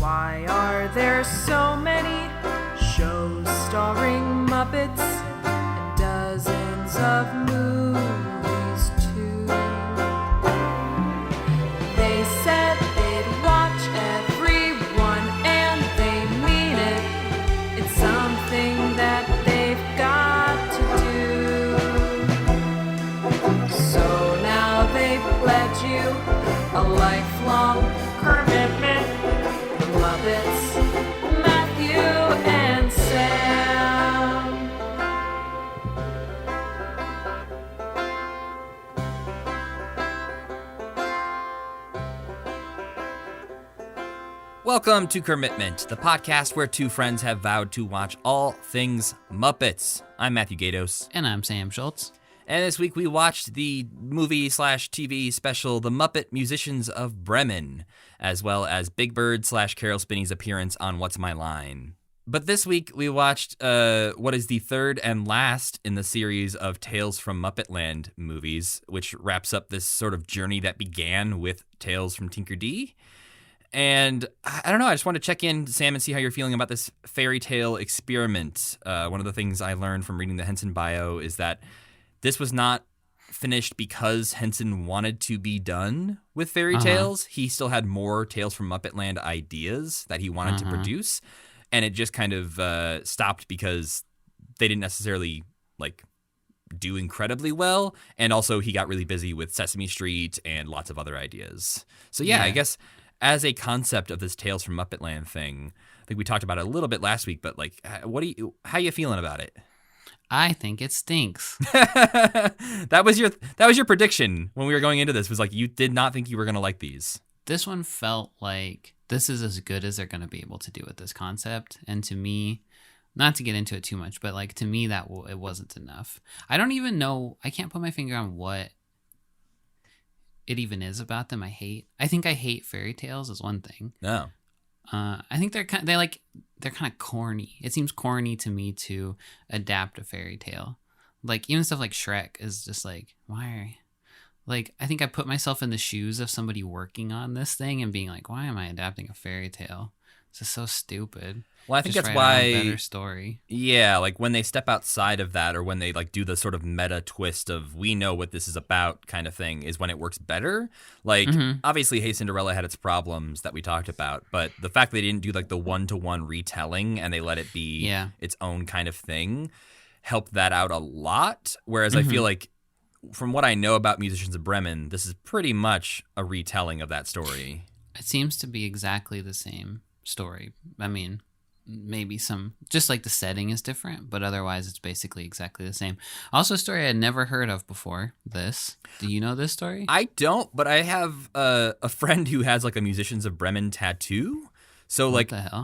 Why are there so many shows starring Muppets and dozens of movies too? They said they'd watch everyone and they mean it. It's something that they've got to do. So now they've pledged you a lifelong commitment. The Muppets, Matthew and Sam. Welcome to Commitment, the podcast where two friends have vowed to watch all things Muppets. I'm Matthew Gatos. And I'm Sam Schultz. And this week we watched the movie/TV special, The Muppet Musicians of Bremen, as well as Big Bird/Carol Spinney's appearance on What's My Line. But this week we watched what is the third and last in the series of Tales from Muppetland movies, which wraps up this sort of journey that began with Tales from Tinker-D. And I don't know, I just want to check in, Sam, and see how you're feeling about this fairy tale experiment. One of the things I learned from reading the Henson bio is that this was not finished because Henson wanted to be done with fairy tales. He still had more Tales from Muppetland ideas that he wanted to produce, and it just kind of stopped because they didn't necessarily do incredibly well, and also he got really busy with Sesame Street and lots of other ideas. So yeah. I guess as a concept of this Tales from Muppetland thing, I think we talked about it a little bit last week, but how you feeling about it? I think it stinks. That was your prediction when we were going into this, was you did not think you were going to like these. This one felt like this is as good as they're going to be able to do with this concept. And to me, not to get into it too much, but to me that it wasn't enough. I don't even know. I can't put my finger on what it even is about them. I think I hate fairy tales is one thing. No. I think they're kind of corny. It seems corny to me to adapt a fairy tale. Even stuff like Shrek is just why are I think I put myself in the shoes of somebody working on this thing and being why am I adapting a fairy tale? It's just so stupid. Well, I think just that's why a better story. Yeah, when they step outside of that, or when they do the sort of meta twist of we know what this is about kind of thing, is when it works better. Obviously, Hey Cinderella had its problems that we talked about, but the fact they didn't do the one-to-one retelling and they let it be its own kind of thing helped that out a lot. Whereas I feel from what I know about Musicians of Bremen, this is pretty much a retelling of that story. It seems to be exactly the same story. I mean, maybe just the setting is different, but otherwise it's basically exactly the same. Also, a story I had never heard of before this. Do you know this story? I don't, but I have a friend who has a Musicians of Bremen tattoo. So what the hell?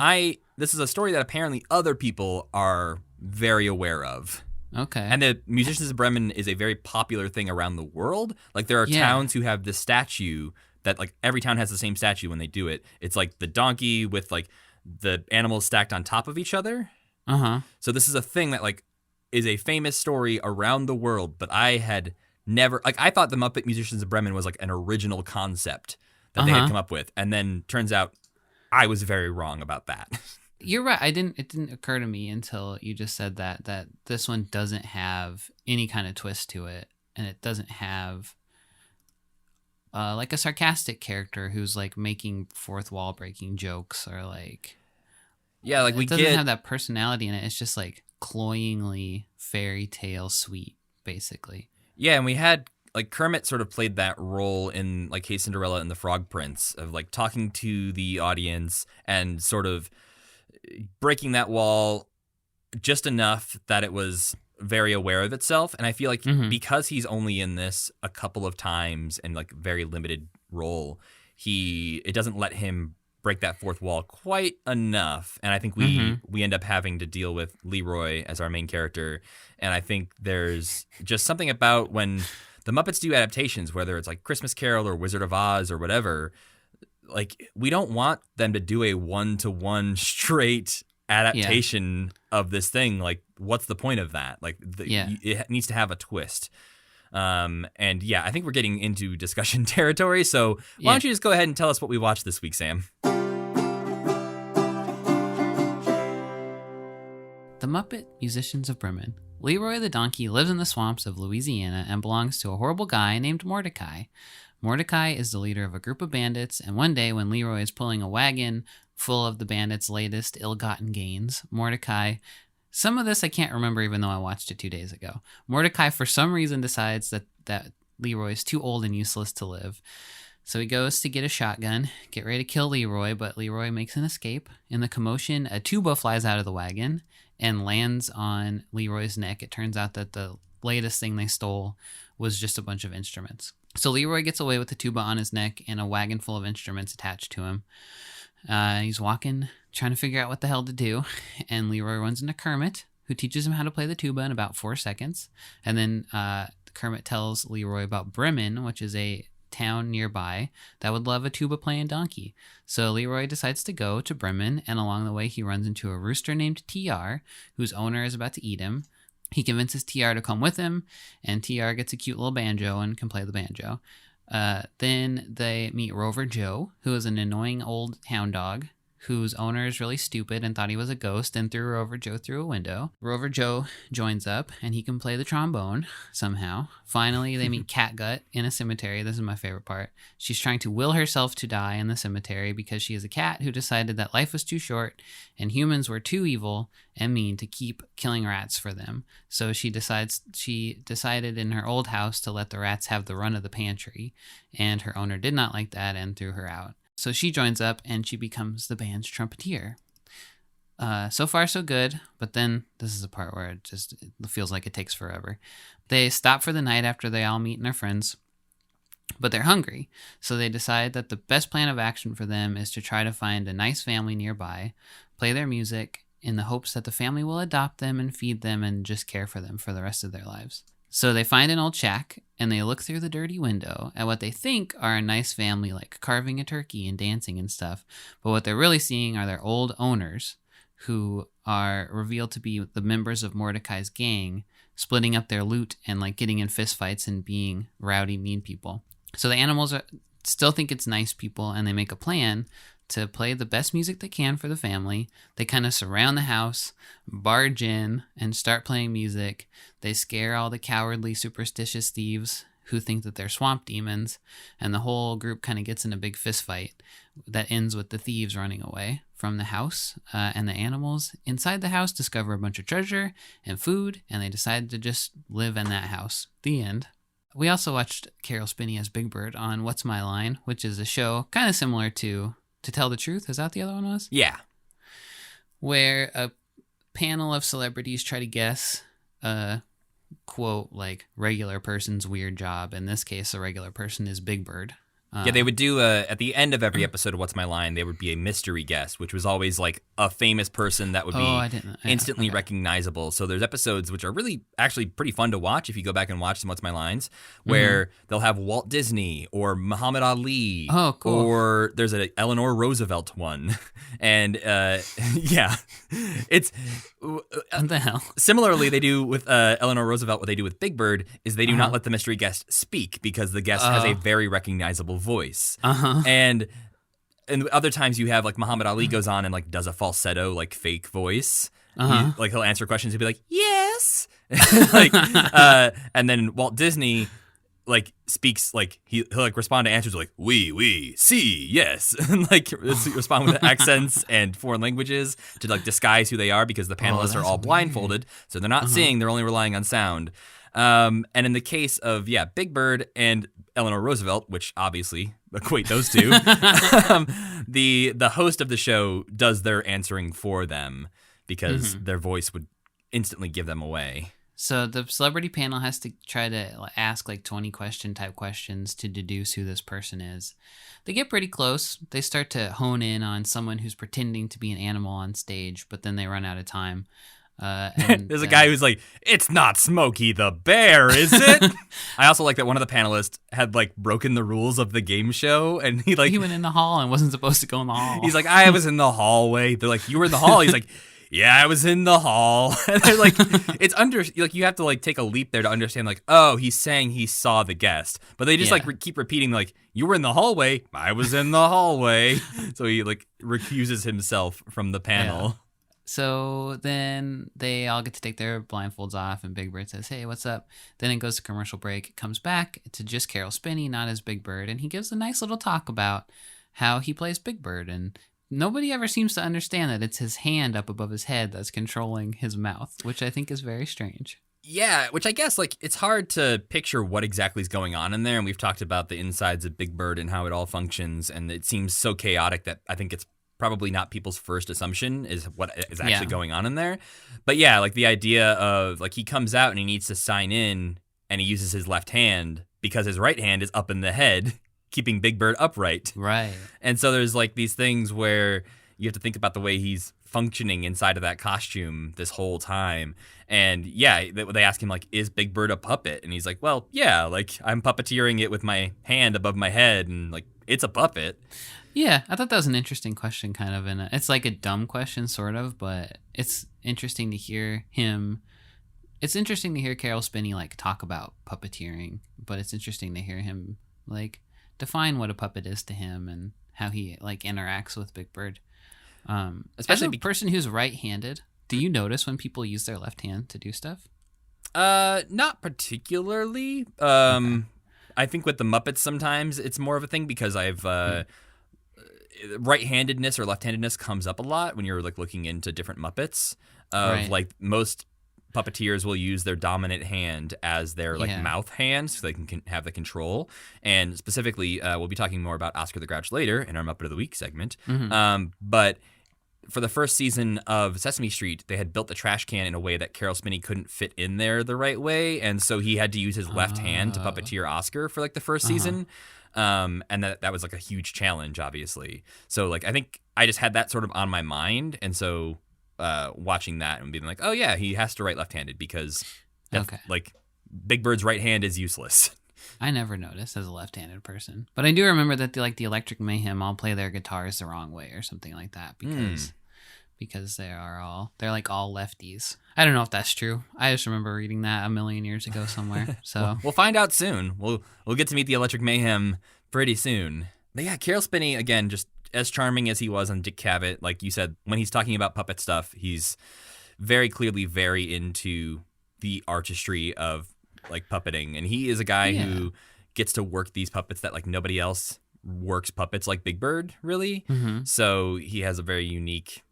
This is a story that apparently other people are very aware of. Okay. And the Musicians of Bremen is a very popular thing around the world. There are towns who have this statue that every town has the same statue when they do it. It's the donkey with the animals stacked on top of each other. So this is a thing that is a famous story around the world, but I had never I thought the Muppet Musicians of Bremen was an original concept that they had come up with, and then turns out I was very wrong about that. You're right. It didn't occur to me until you just said that this one doesn't have any kind of twist to it, and it doesn't have a sarcastic character who's making fourth wall breaking jokes, or it doesn't have that personality in it. It's just cloyingly fairy tale sweet, basically. Yeah, and we had Kermit sort of played that role in Hey Cinderella and the Frog Prince of talking to the audience and sort of breaking that wall just enough that it was very aware of itself. And I feel because he's only in this a couple of times and very limited role, it doesn't let him break that fourth wall quite enough. And I think we end up having to deal with Leroy as our main character. And I think there's just something about when the Muppets do adaptations, whether it's Christmas Carol or Wizard of Oz or whatever, we don't want them to do a one-to-one straight adaptation of this thing. What's the point of that? It needs to have a twist. And I think we're getting into discussion territory. So why don't you just go ahead and tell us what we watched this week, Sam? Muppet Musicians of Bremen. Leroy the donkey lives in the swamps of Louisiana and belongs to a horrible guy named Mordecai. Mordecai is the leader of a group of bandits, and one day when Leroy is pulling a wagon full of the bandits' latest ill-gotten gains, Mordecai... Some of this I can't remember even though I watched it 2 days ago. Mordecai, for some reason, decides that Leroy is too old and useless to live. So he goes to get a shotgun, get ready to kill Leroy, but Leroy makes an escape. In the commotion, a tuba flies out of the wagon and lands on Leroy's neck. It turns out that the latest thing they stole was just a bunch of instruments. So Leroy gets away with the tuba on his neck and a wagon full of instruments attached to him. He's walking, trying to figure out what the hell to do, and Leroy runs into Kermit, who teaches him how to play the tuba in about 4 seconds. And then Kermit tells Leroy about Bremen, which is a town nearby that would love a tuba playing donkey. So Leroy decides to go to Bremen, and along the way he runs into a rooster named TR, whose owner is about to eat him. He convinces TR to come with him, and TR gets a cute little banjo and can play the banjo. Then they meet Rover Joe, who is an annoying old hound dog whose owner is really stupid and thought he was a ghost and threw Rover Joe through a window. Rover Joe joins up and he can play the trombone somehow. Finally, they meet Catgut in a cemetery. This is my favorite part. She's trying to will herself to die in the cemetery because she is a cat who decided that life was too short and humans were too evil and mean to keep killing rats for them. So she decided in her old house to let the rats have the run of the pantry, and her owner did not like that and threw her out. So she joins up and she becomes the band's trumpeter. So far, so good. But then this is the part where it feels like it takes forever. They stop for the night after they all meet and are friends, but they're hungry. So they decide that the best plan of action for them is to try to find a nice family nearby, play their music in the hopes that the family will adopt them and feed them and just care for them for the rest of their lives. So they find an old shack, and they look through the dirty window at what they think are a nice family, like carving a turkey and dancing and stuff. But what they're really seeing are their old owners, who are revealed to be the members of Mordecai's gang, splitting up their loot and like getting in fistfights and being rowdy, mean people. So the animals still think it's nice people, and they make a plan to play the best music they can for the family. They kind of surround the house, barge in, and start playing music. They scare all the cowardly, superstitious thieves who think that they're swamp demons, and the whole group kind of gets in a big fist fight that ends with the thieves running away from the house, and the animals inside the house discover a bunch of treasure and food, and they decide to just live in that house. The end. We also watched Carol Spinney as Big Bird on What's My Line, which is a show kind of similar to Tell the Truth. Is that what the other one was? Yeah. Where a panel of celebrities try to guess a quote, like, regular person's weird job. In this case, a regular person is Big Bird. Yeah, they would do at the end of every episode of What's My Line, there would be a mystery guest, which was always like a famous person that would be instantly recognizable. So there's episodes which are really actually pretty fun to watch if you go back and watch some What's My Lines, where they'll have Walt Disney or Muhammad Ali. Oh, cool. Or there's an Eleanor Roosevelt one. And yeah, it's... What the hell? Similarly, they do with Eleanor Roosevelt, what they do with Big Bird is they do not let the mystery guest speak because the guest has a very recognizable voice. And other times you have like Muhammad Ali goes on and like does a falsetto like fake voice. He'll answer questions and be like, yes. And then Walt Disney like speaks like he'll like respond to answers like oui, si, yes, and like respond with accents and foreign languages to like disguise who they are because the panelists are all blindfolded, so they're not seeing, they're only relying on sound. And in the case of Big Bird and Eleanor Roosevelt, which obviously equate those two, the host of the show does their answering for them because their voice would instantly give them away. So the celebrity panel has to try to ask like 20 type questions to deduce who this person is. They get pretty close. They start to hone in on someone who's pretending to be an animal on stage, but then they run out of time. There's a guy who's like, it's not Smokey the Bear, is it? I also like that one of the panelists had like broken the rules of the game show, and he went in the hall and wasn't supposed to go in the hall. He's like, I was in the hallway. They're like, you were in the hall? He's like, yeah, I was in the hall. And they're like, it's you have to like take a leap there to understand like, oh, he's saying he saw the guest, but they just keep repeating like, you were in the hallway. I was in the hallway. So he like recuses himself from the panel. So then they all get to take their blindfolds off, and Big Bird says, "Hey, what's up?" Then it goes to commercial break. It comes back to just Carol Spinney, not as Big Bird, and he gives a nice little talk about how he plays Big Bird, and nobody ever seems to understand that it's his hand up above his head that's controlling his mouth, which I think is very strange. Yeah, which I guess, like, it's hard to picture what exactly is going on in there, and we've talked about the insides of Big Bird and how it all functions, and it seems so chaotic that I think it's probably not people's first assumption is what is actually going on in there. But yeah, like the idea of like he comes out and he needs to sign in and he uses his left hand because his right hand is up in the head, keeping Big Bird upright. Right. And so there's like these things where you have to think about the way he's functioning inside of that costume this whole time. And yeah, they ask him like, is Big Bird a puppet? And he's like, well, yeah, like I'm puppeteering it with my hand above my head and like it's a puppet. Yeah, I thought that was an interesting question, kind of. It's like a dumb question, sort of, but it's interesting to hear him. It's interesting to hear Carol Spinney like talk about puppeteering, but it's interesting to hear him like define what a puppet is to him and how he like interacts with Big Bird. Especially as a person who's right-handed, do you notice when people use their left hand to do stuff? Not particularly. Okay. I think with the Muppets sometimes it's more of a thing because I've right-handedness or left-handedness comes up a lot when you're like looking into different Muppets. Right. Like most puppeteers will use their dominant hand as their like mouth hand so they can have the control. And specifically, we'll be talking more about Oscar the Grouch later in our Muppet of the Week segment. Mm-hmm. But for the first season of Sesame Street, they had built the trash can in a way that Carol Spinney couldn't fit in there the right way. And so he had to use his left hand to puppeteer Oscar for like the first season. And that was like a huge challenge, obviously. So like I think I just had that sort of on my mind. And so watching that and being like, oh yeah, he has to write left-handed because like Big Bird's right hand is useless. I never noticed as a left-handed person, but I do remember that the Electric Mayhem all play their guitars the wrong way or something like that because they're like all lefties. I don't know if that's true. I just remember reading that a million years ago somewhere. So we'll find out soon. We'll get to meet the Electric Mayhem pretty soon. But yeah, Carol Spinney again, just as charming as he was on Dick Cavett, like you said, when he's talking about puppet stuff, he's very clearly very into the artistry of like puppeting, and he is a guy who gets to work these puppets that like nobody else works puppets like Big Bird really. Mm-hmm. So he has a very unique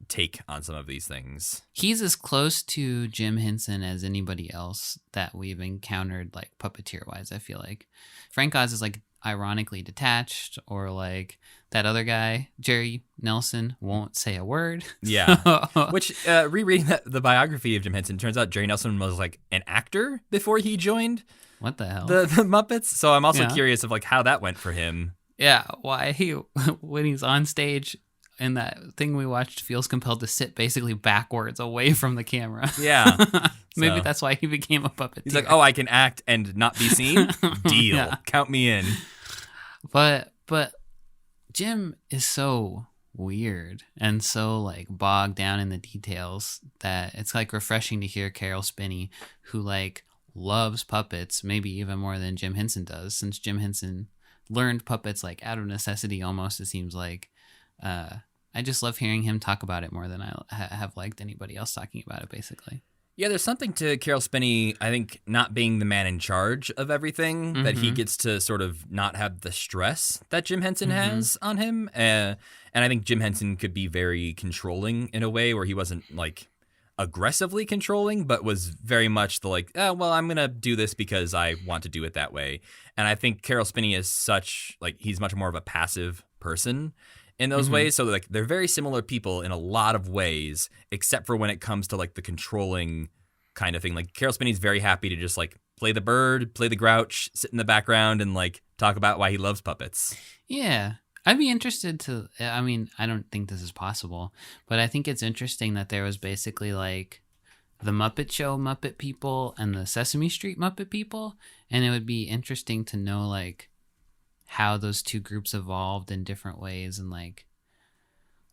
take on some of these things. He's as close to Jim Henson as anybody else that we've encountered like puppeteer wise. I feel like Frank Oz is like ironically detached, or like that other guy Jerry Nelson won't say a word. Yeah. Which rereading the biography of Jim Henson, turns out Jerry Nelson was like an actor before he joined what the hell the Muppets. So I'm also curious of like how that went for him. Yeah, why he when he's on stage in that thing we watched feels compelled to sit basically backwards away from the camera. Yeah. Maybe that's why he became a puppeteer. He's like, oh, I can act and not be seen? Deal. Yeah. Count me in. But Jim is so weird and so like bogged down in the details that it's like refreshing to hear Carol Spinney, who like loves puppets maybe even more than Jim Henson does, since Jim Henson learned puppets like out of necessity almost, it seems like. I just love hearing him talk about it more than I have liked anybody else talking about it, basically. Yeah, there's something to Carol Spinney, I think, not being the man in charge of everything, that he gets to sort of not have the stress that Jim Henson has on him. And I think Jim Henson could be very controlling in a way where he wasn't, like, aggressively controlling, but was very much the, like, oh, well, I'm going to do this because I want to do it that way. And I think Carol Spinney is such, like, he's much more of a passive person in those ways. So like they're very similar people in a lot of ways, except for when it comes to like the controlling kind of thing. Like Carol Spinney's very happy to just like play the bird, play the grouch, sit in the background and like talk about why he loves puppets. Yeah. I'd be interested to, I mean, I don't think this is possible, but I think it's interesting that there was basically like the Muppet Show Muppet people and the Sesame Street Muppet people. And it would be interesting to know like how those two groups evolved in different ways, and like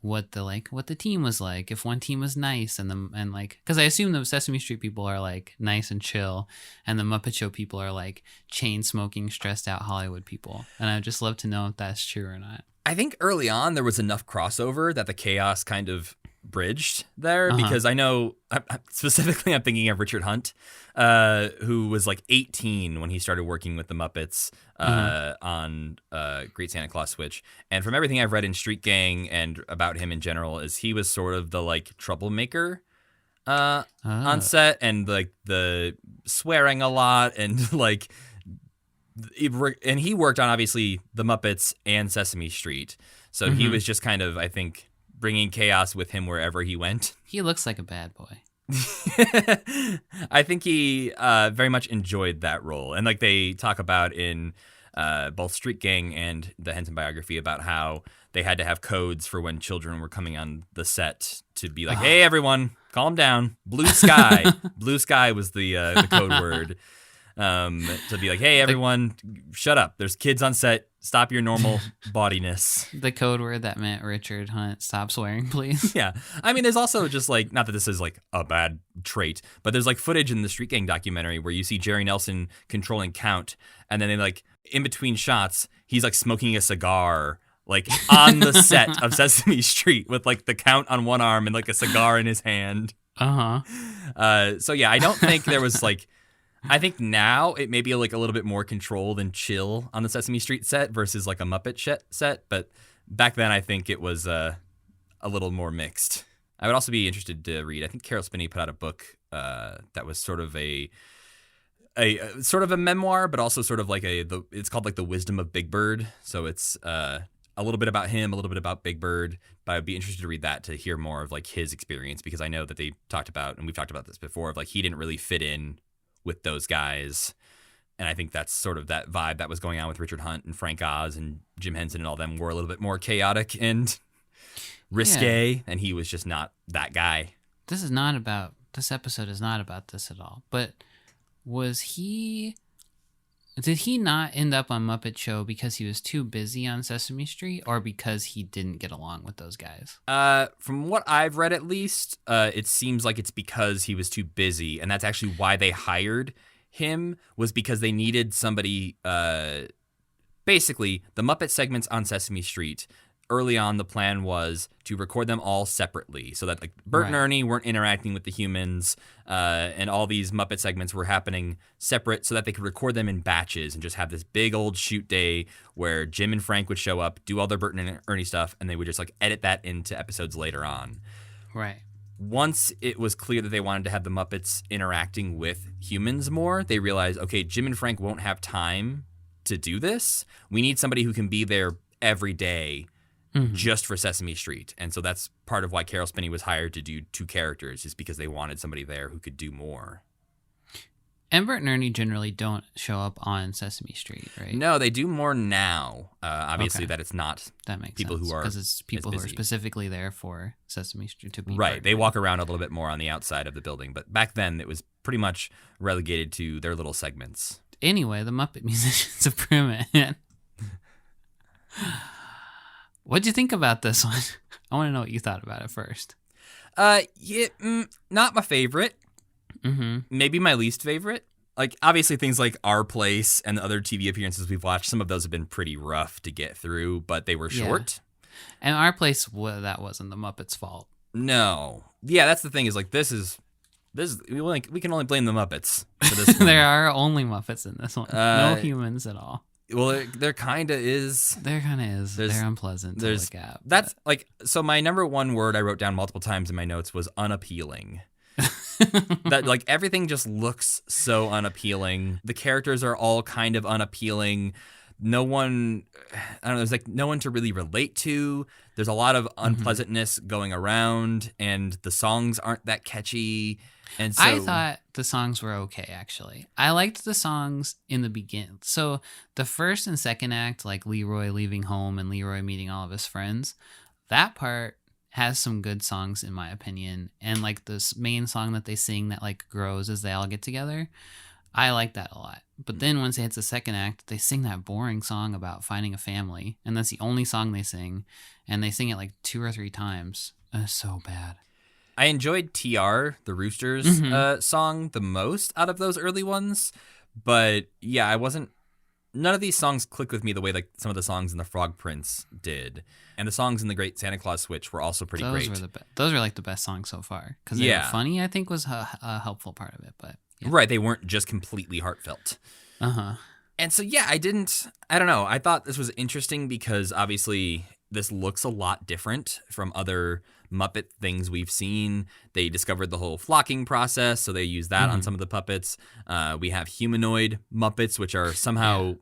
what the team was like, if one team was nice and like, because I assume the Sesame Street people are like nice and chill, and the Muppet Show people are like chain smoking, stressed out Hollywood people. And I'd just love to know if that's true or not. I think early on there was enough crossover that the chaos kind of bridged there Uh-huh. because I know specifically I'm thinking of Richard Hunt, who was like 18 when he started working with the Muppets on Great Santa Claus Switch. And from everything I've read in Street Gang and about him in general, is he was sort of the like troublemaker on set, and like the swearing a lot, and like and he worked on obviously the Muppets and Sesame Street, so he was just kind of, I think, bringing chaos with him wherever he went. He looks like a bad boy. I think he very much enjoyed that role, and like they talk about in both Street Gang and the Henson biography about how they had to have codes for when children were coming on the set to be like, "Hey, everyone, calm down. Blue sky." Blue sky was the code word. To be like, "Hey, everyone, shut up. There's kids on set. Stop your normal bodiness." The code word that meant Richard Hunt, stop swearing, please. Yeah. I mean, there's also just like, not that this is like a bad trait, but there's like footage in the Street Gang documentary where you see Jerry Nelson controlling Count, and then they like, in between shots, he's like smoking a cigar, like on the set of Sesame Street with like the Count on one arm and like a cigar in his hand. So yeah, I don't think there was like, I think now it may be like a little bit more controlled and chill on the Sesame Street set versus like a Muppet set, but back then I think it was a little more mixed. I would also be interested to read, I think Carol Spinney put out a book that was sort of a sort of a memoir, but also sort of like it's called like The Wisdom of Big Bird. So it's a little bit about him, a little bit about Big Bird, but I'd be interested to read that to hear more of like his experience, because I know that they talked about, and we've talked about this before, of like he didn't really fit in with those guys. And I think that's sort of that vibe that was going on with Richard Hunt and Frank Oz and Jim Henson and all them, were a little bit more chaotic and risque, and he was just not that guy. This episode is not about this at all. But did he not end up on Muppet Show because he was too busy on Sesame Street, or because he didn't get along with those guys? From what I've read, at least, it seems like it's because he was too busy, and that's actually why they hired him, was because they needed somebody. Basically, the Muppet segments on Sesame Street, early on, the plan was to record them all separately, so that like Bert and Ernie weren't interacting with the humans, and all these Muppet segments were happening separate, so that they could record them in batches and just have this big old shoot day where Jim and Frank would show up, do all their Bert and Ernie stuff, and they would just like edit that into episodes later on. Right. Once it was clear that they wanted to have the Muppets interacting with humans more, they realized, okay, Jim and Frank won't have time to do this. We need somebody who can be there every day just for Sesame Street. And so that's part of why Carol Spinney was hired to do 2 characters, is because they wanted somebody there who could do more. And Bert and Ernie generally don't show up on Sesame Street, right? No, they do more now. Obviously, that it's not that makes people sense, who are, because it's people who are busy. Specifically there for Sesame Street to be right. They walk around a little bit more on the outside of the building, but back then it was pretty much relegated to their little segments. Anyway, the Muppet Musicians of Bremen. What'd you think about this one? I want to know what you thought about it first. Not my favorite. Maybe my least favorite. Like, obviously, things like Our Place and the other TV appearances we've watched, some of those have been pretty rough to get through, but they were short. And Our Place, that wasn't the Muppets' fault. No. Yeah, that's the thing, is like, this we can only blame the Muppets for this one. There are only Muppets in this one. No humans at all. Well, there kind of is. There kind of is. They're unpleasant to look at. That's like, so my number one word I wrote down multiple times in my notes was unappealing. That like everything just looks so unappealing. The characters are all kind of unappealing. No one, I don't know, there's like no one to really relate to. There's a lot of unpleasantness going around, and the songs aren't that catchy. And so I thought the songs were okay, actually. I liked the songs in the beginning. So the first and second act, like Leroy leaving home and Leroy meeting all of his friends, that part has some good songs in my opinion. And like this main song that they sing that like grows as they all get together, I like that a lot. But then once it hits the second act, they sing that boring song about finding a family, and that's the only song they sing, and they sing it like 2 or 3 times. It's so bad. I enjoyed TR, the Roosters song, the most out of those early ones. But yeah, I wasn't none of these songs clicked with me the way like some of the songs in the Frog Prince did. And the songs in the Great Santa Claus Switch were also pretty great. Those were like the best songs so far. Because they were funny, I think, was a helpful part of it. But yeah. Right, they weren't just completely heartfelt. Uh-huh. And so, yeah, I don't know. I thought this was interesting because obviously this looks a lot different from other Muppet things we've seen. They discovered the whole flocking process, so they use that on some of the puppets. We have humanoid Muppets, which are somehow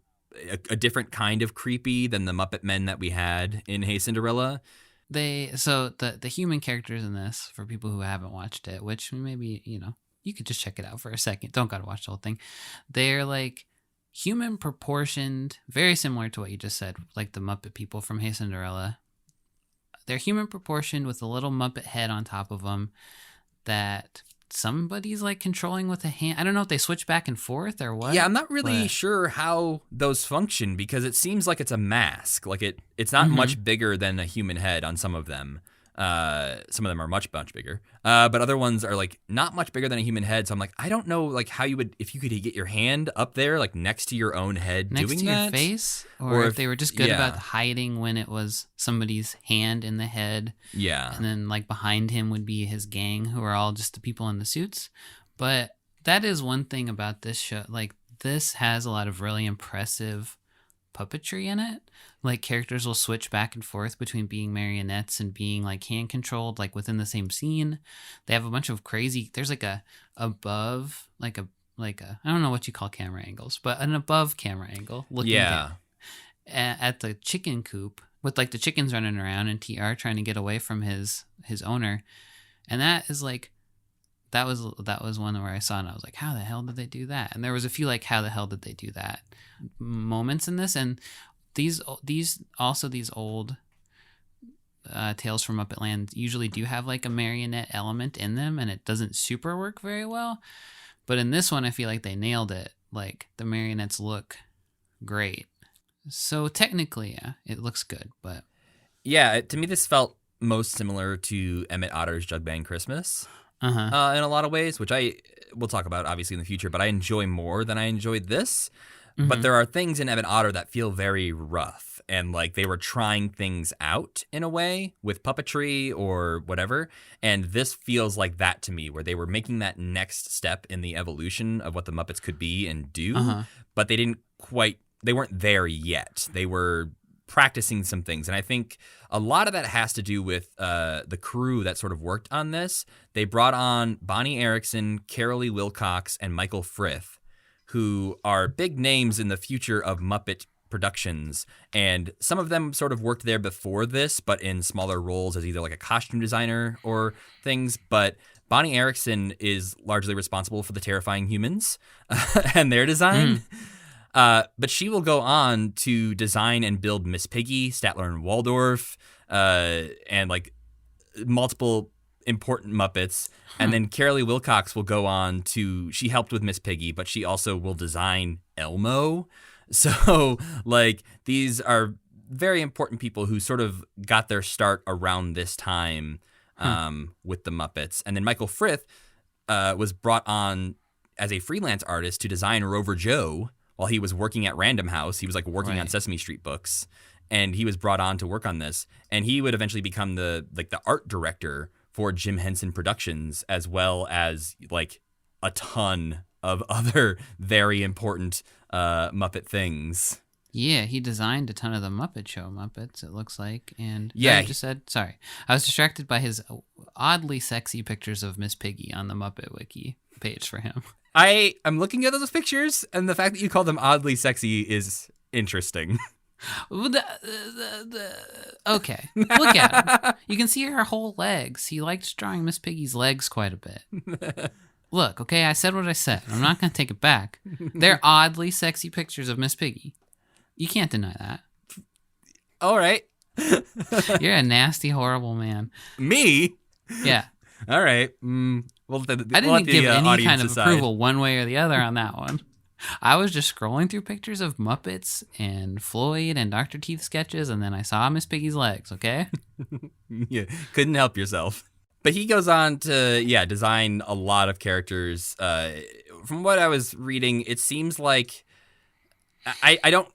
a different kind of creepy than the Muppet Men that we had in Hey Cinderella. So the human characters in this, for people who haven't watched it, which maybe, you could just check it out for a second. Don't gotta watch the whole thing. They're like human proportioned, very similar to what you just said, like the Muppet people from Hey Cinderella. They're human proportioned with a little Muppet head on top of them that somebody's like controlling with a hand. I don't know if they switch back and forth or what. Yeah, I'm not really sure how those function because it seems like it's a mask. Like it's not much bigger than a human head on some of them. Some of them are much bigger. But other ones are like not much bigger than a human head. So I'm like, I don't know like how you would, if you could get your hand up there, like next to your own head next doing to that. Your face? Or if they were just good about hiding when it was somebody's hand in the head. Yeah. And then like behind him would be his gang who are all just the people in the suits. But that is one thing about this show. Like this has a lot of really impressive puppetry in it. Like characters will switch back and forth between being marionettes and being like hand controlled, like within the same scene. They have a bunch of crazy. There's like a above, like a I don't know what you call camera angles, but an above camera angle looking down at the chicken coop with like the chickens running around and TR trying to get away from his owner, and that is like. That was one where I saw and I was like, how the hell did they do that? And there was a few like, how the hell did they do that moments in this? And these old Tales from Muppetland usually do have like a marionette element in them, and it doesn't super work very well. But in this one, I feel like they nailed it. Like the marionettes look great. So technically, yeah, it looks good. But yeah, to me, this felt most similar to Emmett Otter's Jug Band Christmas. In a lot of ways, which I will talk about obviously in the future, but I enjoy more than I enjoyed this. But there are things in Emmett Otter that feel very rough and like they were trying things out in a way with puppetry or whatever. And this feels like that to me, where they were making that next step in the evolution of what the Muppets could be and do, but they weren't there yet. They were practicing some things. And I think a lot of that has to do with the crew that sort of worked on this. They brought on Bonnie Erickson, Carolee Wilcox, and Michael Frith, who are big names in the future of Muppet productions. And some of them sort of worked there before this, but in smaller roles as either like a costume designer or things. But Bonnie Erickson is largely responsible for the Terrifying Humans and their design. But she will go on to design and build Miss Piggy, Statler and Waldorf, and like multiple important Muppets. And then Carolee Wilcox will go on to, she helped with Miss Piggy, but she also will design Elmo. So like these are very important people who sort of got their start around this time with the Muppets. And then Michael Frith was brought on as a freelance artist to design Rover Joe. While he was working at Random House, he was like working on Sesame Street books, and he was brought on to work on this. And he would eventually become the art director for Jim Henson Productions, as well as like a ton of other very important Muppet things. Yeah, he designed a ton of the Muppet Show Muppets, it looks like. And yeah, I was distracted by his oddly sexy pictures of Miss Piggy on the Muppet Wiki page for him. I'm looking at those pictures, and the fact that you call them oddly sexy is interesting. Okay, look at him. You can see her whole legs. He liked drawing Miss Piggy's legs quite a bit. Look, okay, I said what I said. I'm not going to take it back. They're oddly sexy pictures of Miss Piggy. You can't deny that. All right. You're a nasty, horrible man. Me? Yeah. All right. I didn't give any kind of approval one way or the other on that one. I was just scrolling through pictures of Muppets and Floyd and Dr. Teeth sketches, and then I saw Miss Piggy's legs, okay? Yeah, couldn't help yourself. But he goes on to, design a lot of characters. From what I was reading, it seems like I don't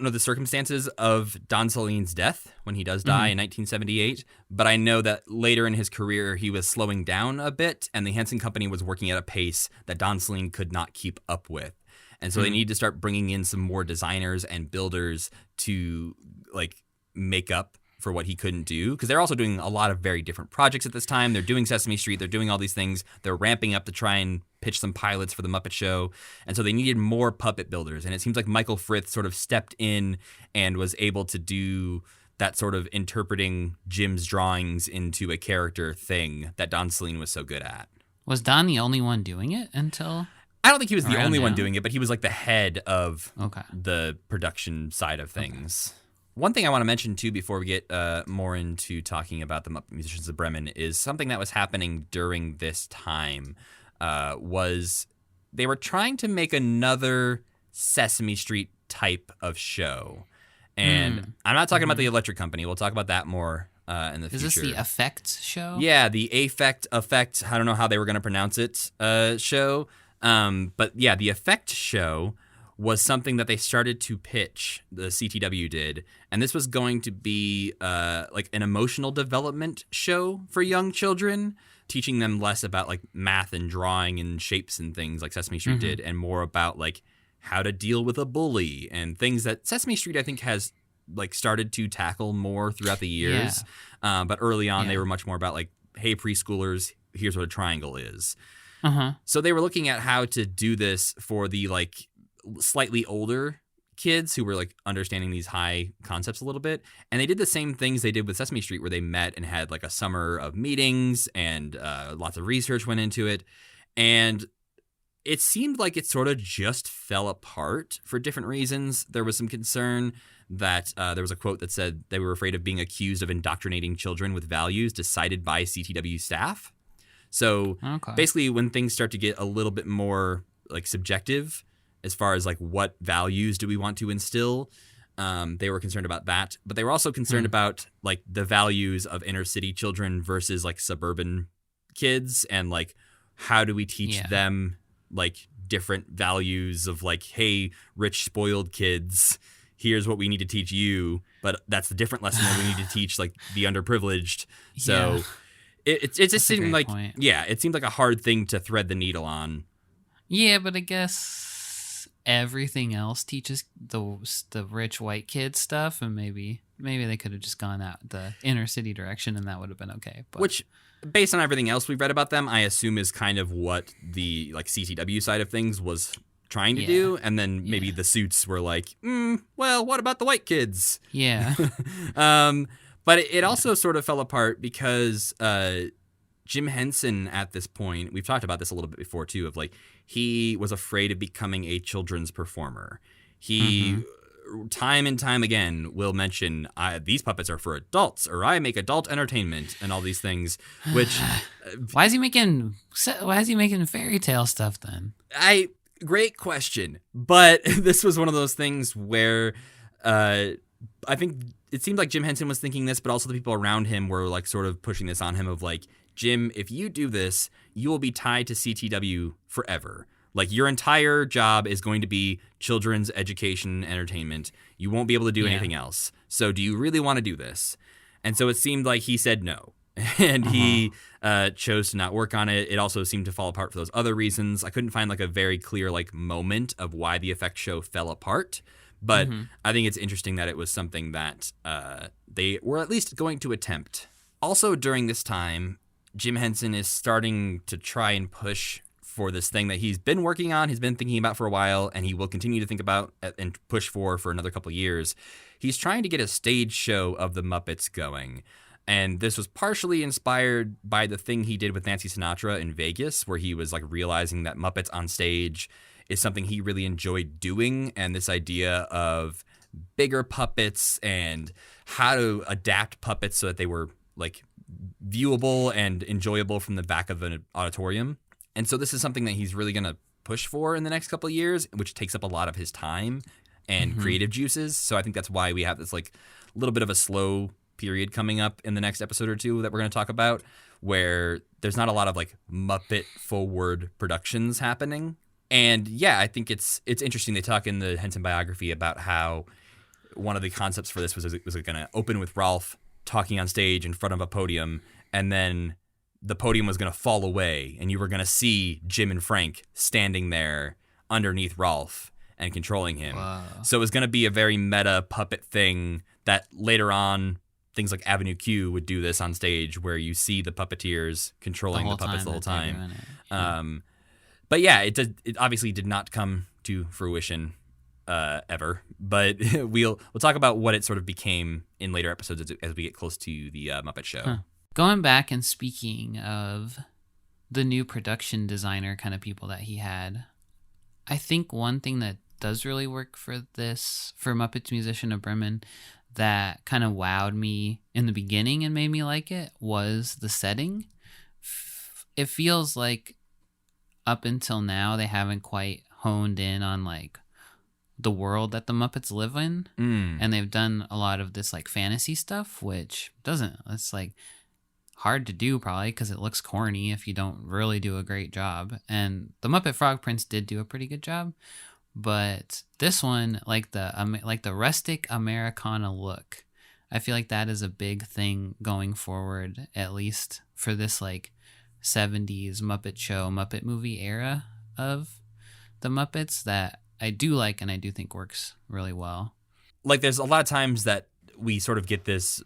know the circumstances of Don Soline's death when he does die in 1978, but I know that later in his career he was slowing down a bit, and the Henson Company was working at a pace that Don Soline could not keep up with. And so they need to start bringing in some more designers and builders to like make up for what he couldn't do, because they're also doing a lot of very different projects at this time. They're doing Sesame Street. They're doing all these things. They're ramping up to try and pitch some pilots for the Muppet Show. And so they needed more puppet builders. And it seems like Michael Frith sort of stepped in and was able to do that sort of interpreting Jim's drawings into a character thing that Don Soline was so good at. Was Don the only one doing it until? I don't think he was the Around only one now? doing it, but he was like the head of Okay. the production side of things. One thing I want to mention, too, before we get more into talking about the Muppet Musicians of Bremen is something that was happening during this time was they were trying to make another Sesame Street type of show. And I'm not talking about the Electric Company. We'll talk about that more in the future. Is this the Effects show? Yeah, the Effect, I don't know how they were going to pronounce it, show. But yeah, the Effect show was something that they started to pitch, the CTW did. And this was going to be like an emotional development show for young children, teaching them less about like math and drawing and shapes and things like Sesame Street did, and more about like how to deal with a bully and things that Sesame Street, I think, has like started to tackle more throughout the years. But early on, they were much more about like, hey, preschoolers, here's what a triangle is. So they were looking at how to do this for the like slightly older kids who were like understanding these high concepts a little bit. And they did the same things they did with Sesame Street, where they met and had like a summer of meetings and lots of research went into it. And it seemed like it sort of just fell apart for different reasons. There was some concern that there was a quote that said they were afraid of being accused of indoctrinating children with values decided by CTW staff. So basically when things start to get a little bit more like subjective as far as like what values do we want to instill, they were concerned about that. But they were also concerned about like the values of inner city children versus like suburban kids, and like how do we teach them like different values of like, hey, rich spoiled kids, here's what we need to teach you, but that's a different lesson that we need to teach like the underprivileged. So it just seemed like it seemed like a hard thing to thread the needle on. Yeah, but I guess everything else teaches the rich white kid stuff, and maybe they could have just gone out the inner city direction, and that would have been okay. But. Which, based on everything else we've read about them, I assume is kind of what the like CTW side of things was trying to do, and then maybe the suits were like, well, what about the white kids? Yeah. But it also sort of fell apart because Jim Henson at this point, we've talked about this a little bit before too, of like he was afraid of becoming a children's performer. He time and time again will mention these puppets are for adults, or I make adult entertainment and all these things, which why is he making fairy tale stuff then? Great question. But this was one of those things where I think it seemed like Jim Henson was thinking this, but also the people around him were like sort of pushing this on him of like, Jim, if you do this, you will be tied to CTW forever. Like your entire job is going to be children's education entertainment. You won't be able to do anything else. So do you really want to do this? And so it seemed like he said no. And he chose to not work on it. It also seemed to fall apart for those other reasons. I couldn't find like a very clear like moment of why the effect show fell apart. But I think it's interesting that it was something that they were at least going to attempt. Also during this time, Jim Henson is starting to try and push for this thing that he's been working on, he's been thinking about for a while, and he will continue to think about and push for another couple of years. He's trying to get a stage show of the Muppets going. And this was partially inspired by the thing he did with Nancy Sinatra in Vegas, where he was like realizing that Muppets on stage is something he really enjoyed doing. And this idea of bigger puppets and how to adapt puppets so that they were like viewable and enjoyable from the back of an auditorium. And so this is something that he's really going to push for in the next couple of years, which takes up a lot of his time and creative juices. So I think that's why we have this like little bit of a slow period coming up in the next episode or two that we're going to talk about, where there's not a lot of like Muppet forward productions happening. And yeah, I think it's interesting. They talk in the Henson biography about how one of the concepts for this was going to open with Rolf talking on stage in front of a podium, and then the podium was going to fall away, and you were going to see Jim and Frank standing there underneath Rolf and controlling him. Wow. So it was going to be a very meta puppet thing that later on, things like Avenue Q would do this on stage, where you see the puppeteers controlling the puppets the whole time. Yeah. But yeah, it obviously did not come to fruition ever. But we'll talk about what it sort of became in later episodes as we get close to the Muppet Show. Huh. Going back and speaking of the new production designer kind of people that he had, I think one thing that does really work for Muppets Musician of Bremen that kind of wowed me in the beginning and made me like it was the setting. It feels like up until now they haven't quite honed in on like the world that the Muppets live in, and they've done a lot of this like fantasy stuff, which it's like hard to do probably because it looks corny if you don't really do a great job. And the Muppet Frog Prince did do a pretty good job, but this one, like the rustic Americana look, I feel like that is a big thing going forward, at least for this like 70s Muppet Show, Muppet movie era of the Muppets that I do like and I do think works really well. Like there's a lot of times that we sort of get this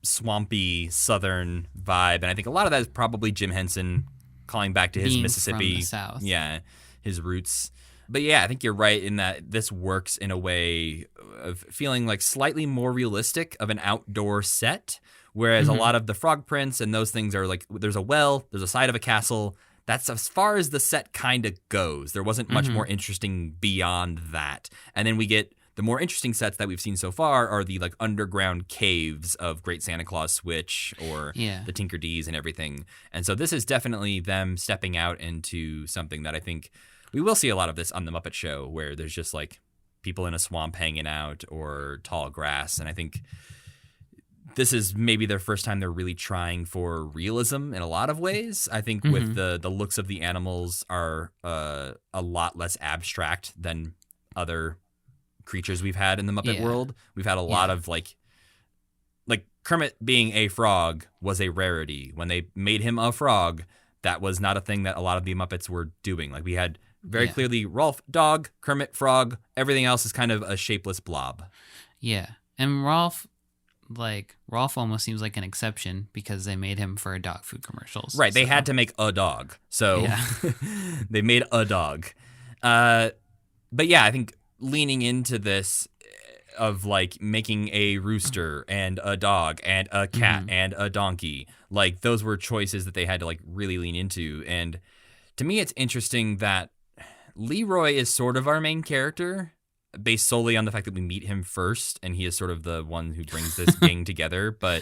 swampy southern vibe, and I think a lot of that is probably Jim Henson calling back to his Being Mississippi, from the South. Yeah, his roots. But yeah, I think you're right in that this works in a way of feeling like slightly more realistic of an outdoor set, whereas a lot of the Frog Prince and those things are like there's a well, there's a side of a castle. That's as far as the set kind of goes. There wasn't much more interesting beyond that. And then we get the more interesting sets that we've seen so far are the like underground caves of Great Santa Claus Switch or the Tinker D's and everything. And so this is definitely them stepping out into something that I think we will see a lot of this on the Muppet Show, where there's just like people in a swamp hanging out or tall grass. And I think this is maybe their first time they're really trying for realism in a lot of ways. I think with the looks of the animals are a lot less abstract than other creatures we've had in the Muppet world. We've had a lot of like Kermit being a frog was a rarity. When they made him a frog, that was not a thing that a lot of the Muppets were doing. Like we had very clearly Rolf, dog, Kermit, frog. Everything else is kind of a shapeless blob. Yeah. And Rolf almost seems like an exception because they made him for dog food commercials. Right. They had to make a dog. So they made a dog. But yeah, I think leaning into this of like making a rooster and a dog and a cat and a donkey, like those were choices that they had to like really lean into. And to me, it's interesting that Leroy is sort of our main character based solely on the fact that we meet him first and he is sort of the one who brings this gang together. But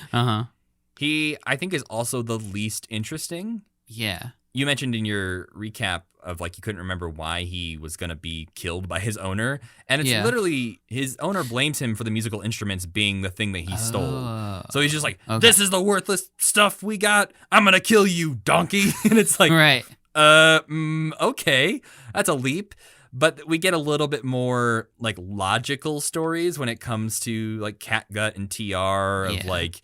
he, I think, is also the least interesting. Yeah. You mentioned in your recap of like you couldn't remember why he was going to be killed by his owner. And it's literally his owner blames him for the musical instruments being the thing that he stole. So he's just like, this is the worthless stuff we got. I'm going to kill you, donkey. And it's like, okay, that's a leap. But we get a little bit more like logical stories when it comes to like Catgut and TR of like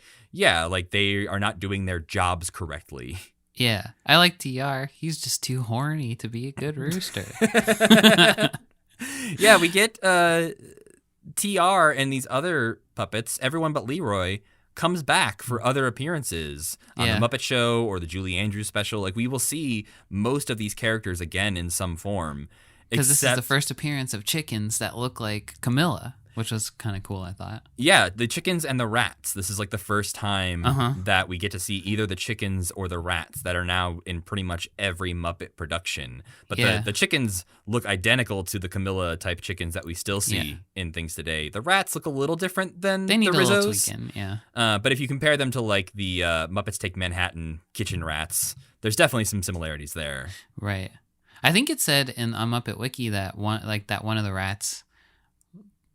they are not doing their jobs correctly. Yeah, I like TR. He's just too horny to be a good rooster. Yeah, we get TR and these other puppets, everyone but Leroy, comes back for other appearances on the Muppet Show or the Julie Andrews special. Like we will see most of these characters again in some form. Because this is the first appearance of chickens that look like Camilla, which was kind of cool, I thought. Yeah, the chickens and the rats. This is like the first time that we get to see either the chickens or the rats that are now in pretty much every Muppet production. But the chickens look identical to the Camilla type chickens that we still see in things today. The rats look a little different than the Rizzos. They need a little tweaking, but if you compare them to like the Muppets Take Manhattan kitchen rats, there's definitely some similarities there. Right. I think it said in Muppet Wiki that one of the rats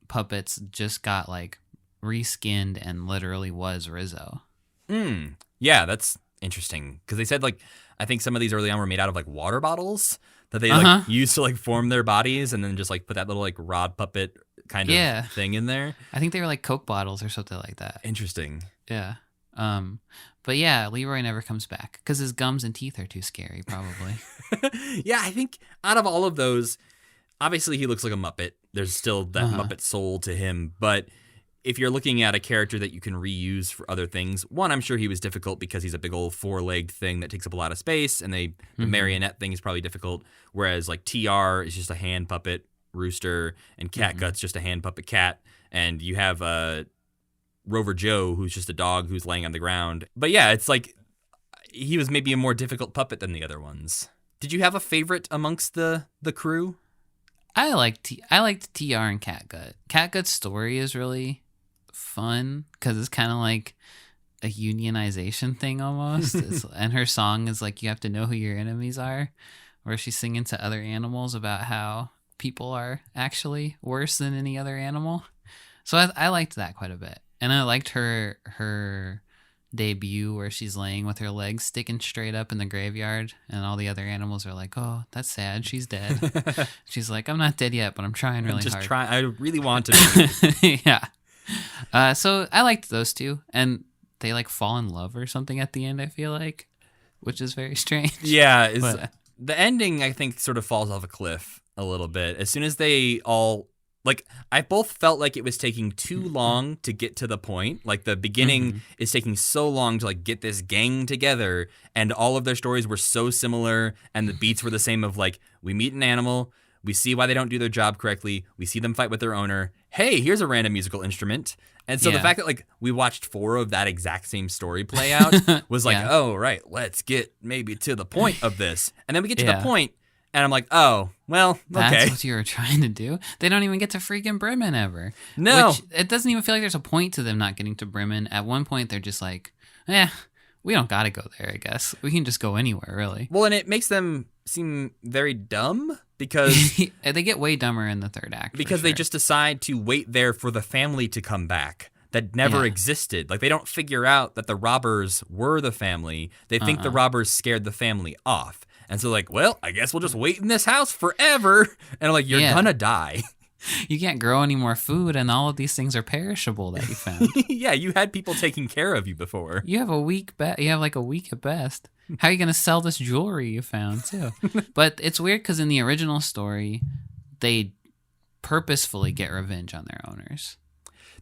puppets just got like reskinned and literally was Rizzo. Yeah, that's interesting because they said like I think some of these early on were made out of like water bottles, that they like use to like form their bodies, and then just like put that little like rod puppet kind of thing in there. I think they were like Coke bottles or something like that. Interesting. Yeah. But yeah, Leroy never comes back because his gums and teeth are too scary, probably. Yeah, I think out of all of those, obviously he looks like a Muppet. There's still that Muppet soul to him, but if you're looking at a character that you can reuse for other things, one, I'm sure he was difficult because he's a big old four-legged thing that takes up a lot of space, and the marionette thing is probably difficult, whereas like TR is just a hand puppet rooster, and Catgut's just a hand puppet cat, and you have Rover Joe, who's just a dog who's laying on the ground. But yeah, it's like he was maybe a more difficult puppet than the other ones. Did you have a favorite amongst the crew? I liked TR and Catgut. Catgut's story is really fun because it's kind of like a unionization thing almost. And her song is like, you have to know who your enemies are, where she's singing to other animals about how people are actually worse than any other animal. So I liked that quite a bit. And I liked her debut where she's laying with her legs sticking straight up in the graveyard, and all the other animals are like, oh, that's sad, she's dead. She's like, I'm not dead yet, but I'm trying really hard. I really want to be. Yeah. So I liked those two, and they like fall in love or something at the end, I feel like, which is very strange. Yeah. The ending, I think, sort of falls off a cliff a little bit. As soon as they all... Like, I both felt like it was taking too long to get to the point. Like, the beginning is taking so long to, like, get this gang together, and all of their stories were so similar, and the beats were the same of, like, we meet an animal, we see why they don't do their job correctly, we see them fight with their owner, hey, here's a random musical instrument. And so the fact that, like, we watched 4 of that exact same story play out was like, oh, right, let's get maybe to the point of this. And then we get to the point, and I'm like, oh, well, okay. That's what you were trying to do? They don't even get to freaking Bremen ever. No. Which, it doesn't even feel like there's a point to them not getting to Bremen. At one point, they're just like, we don't got to go there, I guess. We can just go anywhere, really. Well, and it makes them seem very dumb because... They get way dumber in the third act. Because they just decide to wait there for the family to come back that never existed. Like, they don't figure out that the robbers were the family. They think the robbers scared the family off. And so, like, well, I guess we'll just wait in this house forever. And I'm like, you're gonna die. You can't grow any more food, and all of these things are perishable that you found. Yeah, you had people taking care of you before. You have you have like a week at best. How are you gonna sell this jewelry you found too? But it's weird because in the original story, they purposefully get revenge on their owners.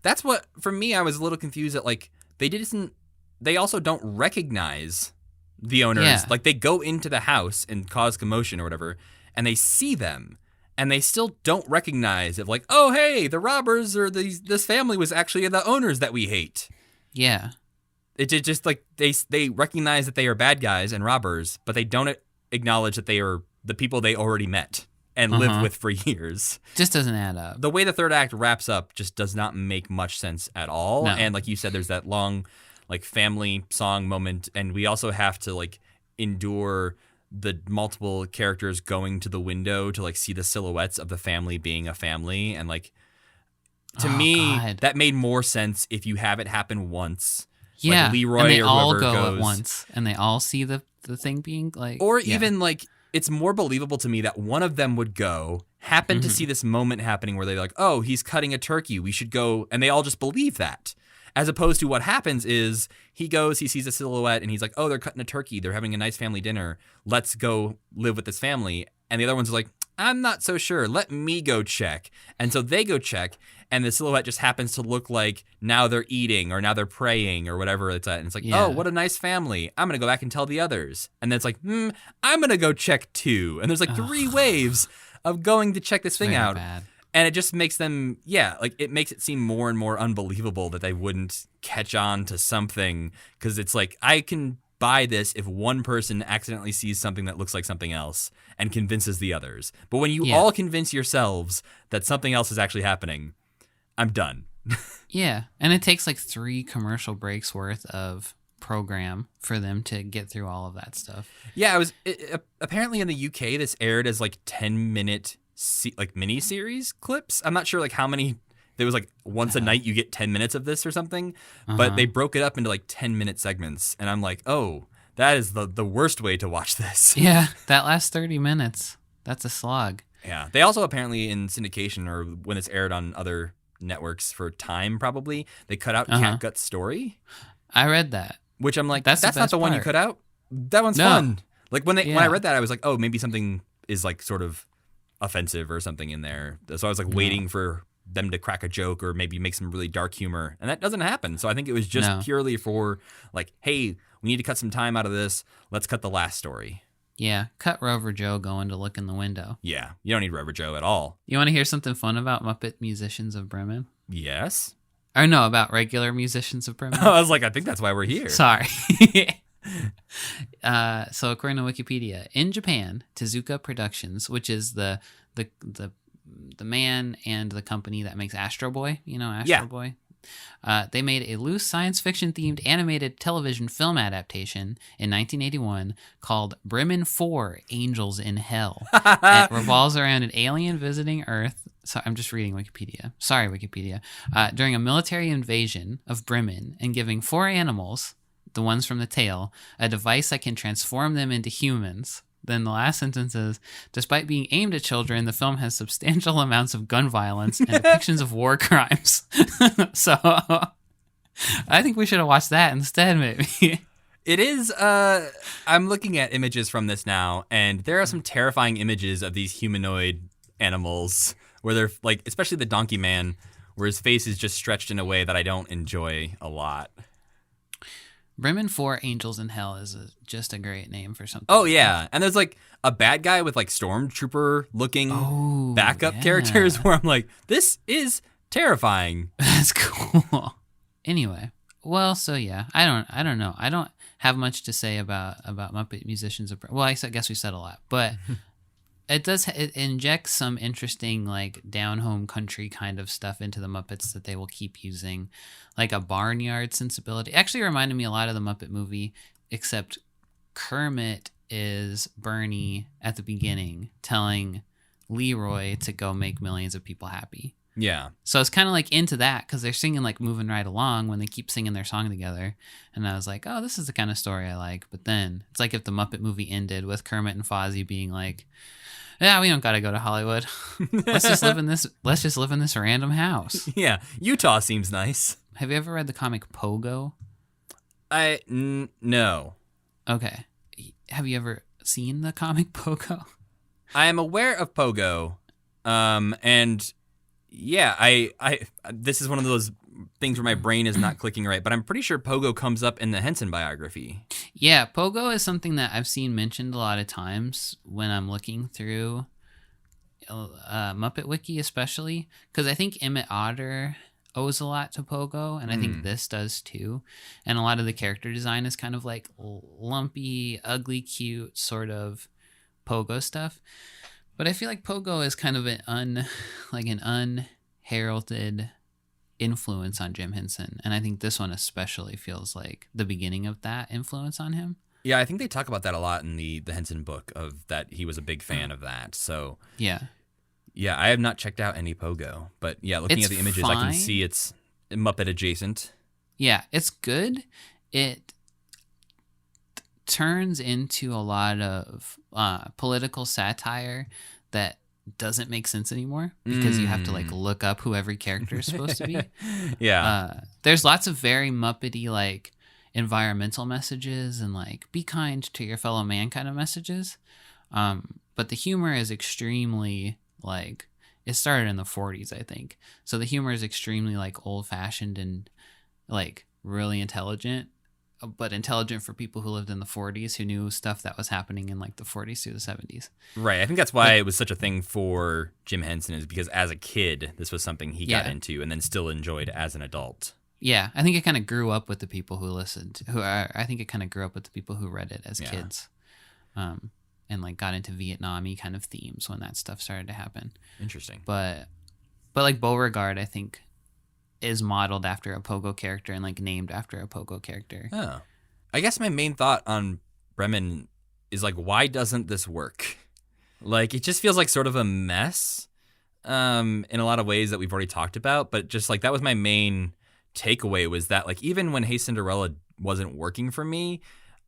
That's what, for me, I was a little confused at, like, they also don't recognize the owners. Yeah. Like, they go into the house and cause commotion or whatever, and they see them, and they still don't recognize it. Like, oh, hey, the robbers or this family was actually the owners that we hate. Yeah. It just like they recognize that they are bad guys and robbers, but they don't acknowledge that they are the people they already met and lived with for years. Just doesn't add up. The way the third act wraps up just does not make much sense at all. No. And like you said, there's that long, like, family song moment, and we also have to, like, endure the multiple characters going to the window to, like, see the silhouettes of the family being a family. And, like, to me, that made more sense if you have it happen once. Yeah, like Leroy and they or all whoever go goes. at once, and they all see the thing being, like... Or even, like, it's more believable to me that one of them would go, happen to see this moment happening where they're like, oh, he's cutting a turkey, we should go, and they all just believe that. As opposed to what happens is he goes, he sees a silhouette, and he's like, oh, they're cutting a turkey. They're having a nice family dinner. Let's go live with this family. And the other ones are like, I'm not so sure. Let me go check. And so they go check, and the silhouette just happens to look like now they're eating or now they're praying or whatever it's at. And it's like, oh, what a nice family. I'm going to go back and tell the others. And then it's like, I'm going to go check too. And there's like 3 waves of going to check this thing out. Bad. And it just makes them, like, it makes it seem more and more unbelievable that they wouldn't catch on to something. Because it's like, I can buy this if one person accidentally sees something that looks like something else and convinces the others. But when you all convince yourselves that something else is actually happening, I'm done. Yeah, and it takes like 3 commercial breaks worth of program for them to get through all of that stuff. Yeah, apparently in the UK, this aired as like 10-minute like mini-series clips. I'm not sure like how many. There was like once a night you get 10 minutes of this or something, but they broke it up into like 10-minute segments, and I'm like, oh, that is the worst way to watch this. Yeah, that last 30 minutes. That's a slog. Yeah. They also apparently in syndication or when it's aired on other networks for time probably, they cut out Catgut's story. I read that. Which I'm like, That's the that's not best the one you part. cut out? That one's No. fun. Like when I Yeah. read that, I was like, oh, maybe something is like sort of offensive or something in there. So I was like waiting for them to crack a joke or maybe make some really dark humor. And that doesn't happen. So I think it was just purely for like, hey, we need to cut some time out of this. Let's cut the last story. Yeah, cut Rover Joe going to look in the window. Yeah, you don't need Rover Joe at all. You want to hear something fun about Muppet Musicians of Bremen? Yes. Or no, about regular musicians of Bremen? I was like, I think that's why we're here. Sorry. So according to Wikipedia, in Japan, Tezuka Productions, which is the man and the company that makes Astro Boy, Astro Boy. They made a loose science fiction themed animated television film adaptation in 1981 called Bremen 4 Angels in Hell. It revolves around an alien visiting Earth. So I'm just reading Wikipedia. Sorry, Wikipedia. During a military invasion of Bremen and giving 4 animals, the ones from the tale, a device that can transform them into humans. Then the last sentence is, despite being aimed at children, the film has substantial amounts of gun violence and depictions of war crimes. So I think we should have watched that instead, maybe. It is, I'm looking at images from this now, and there are some terrifying images of these humanoid animals where they're like, especially the donkey man, where his face is just stretched in a way that I don't enjoy a lot. Bremen 4 Angels in Hell is just a great name for something. Oh, yeah. And there's like a bad guy with like stormtrooper looking backup characters where I'm like, this is terrifying. That's cool. Anyway, well, so yeah, I don't know. I don't have much to say about Muppet Musicians of Bremen. Well, I guess we said a lot, but it injects some interesting like down home country kind of stuff into the Muppets that they will keep using, like a barnyard sensibility. Actually reminded me a lot of the Muppet movie, except Kermit is Bernie at the beginning telling Leroy to go make millions of people happy. Yeah. So it's kind of like into that because they're singing like Moving Right Along when they keep singing their song together. And I was like, oh, this is the kind of story I like. But then it's like if the Muppet movie ended with Kermit and Fozzie being like, yeah, we don't got to go to Hollywood. Let's just live in this random house. Yeah. Utah seems nice. Have you ever read the comic Pogo? No. Okay. Have you ever seen the comic Pogo? I am aware of Pogo. And yeah, I this is one of those things where my brain is not clicking right, but I'm pretty sure Pogo comes up in the Henson biography. Yeah, Pogo is something that I've seen mentioned a lot of times when I'm looking through Muppet Wiki, especially because I think Emmett Otter owes a lot to Pogo, and I think this does too. And a lot of the character design is kind of like lumpy, ugly, cute sort of Pogo stuff. But I feel like Pogo is kind of an unheralded influence on Jim Henson, and I think this one especially feels like the beginning of that influence on him. Yeah, I think they talk about that a lot in the Henson book, of that he was a big fan of that. So Yeah, I have not checked out any Pogo, but yeah, looking It's at the images, I can fine. see it's Muppet adjacent. Yeah, it's good. It turns into a lot of political satire that doesn't make sense anymore because you have to like look up who every character is supposed to be. Yeah. There's lots of very Muppety like environmental messages and like be kind to your fellow man kind of messages. But the humor is extremely like, it started in the 40s, I think. So the humor is extremely like old fashioned and like really intelligent, but intelligent for people who lived in the 40s who knew stuff that was happening in like the 40s through the 70s. Right. I think that's why it was such a thing for Jim Henson, is because as a kid, this was something he got into and then still enjoyed as an adult. Yeah, I think it kind of grew up with the people who listened, I think it kind of grew up with the people who read it as kids. And like got into Vietnam-y kind of themes when that stuff started to happen. Interesting. But like Beauregard, I think, is modeled after a Pogo character and like named after a Pogo character. Oh. I guess my main thought on Bremen is like, why doesn't this work? Like, it just feels like sort of a mess in a lot of ways that we've already talked about. But just like, that was my main takeaway, was that like, even when Hey Cinderella wasn't working for me,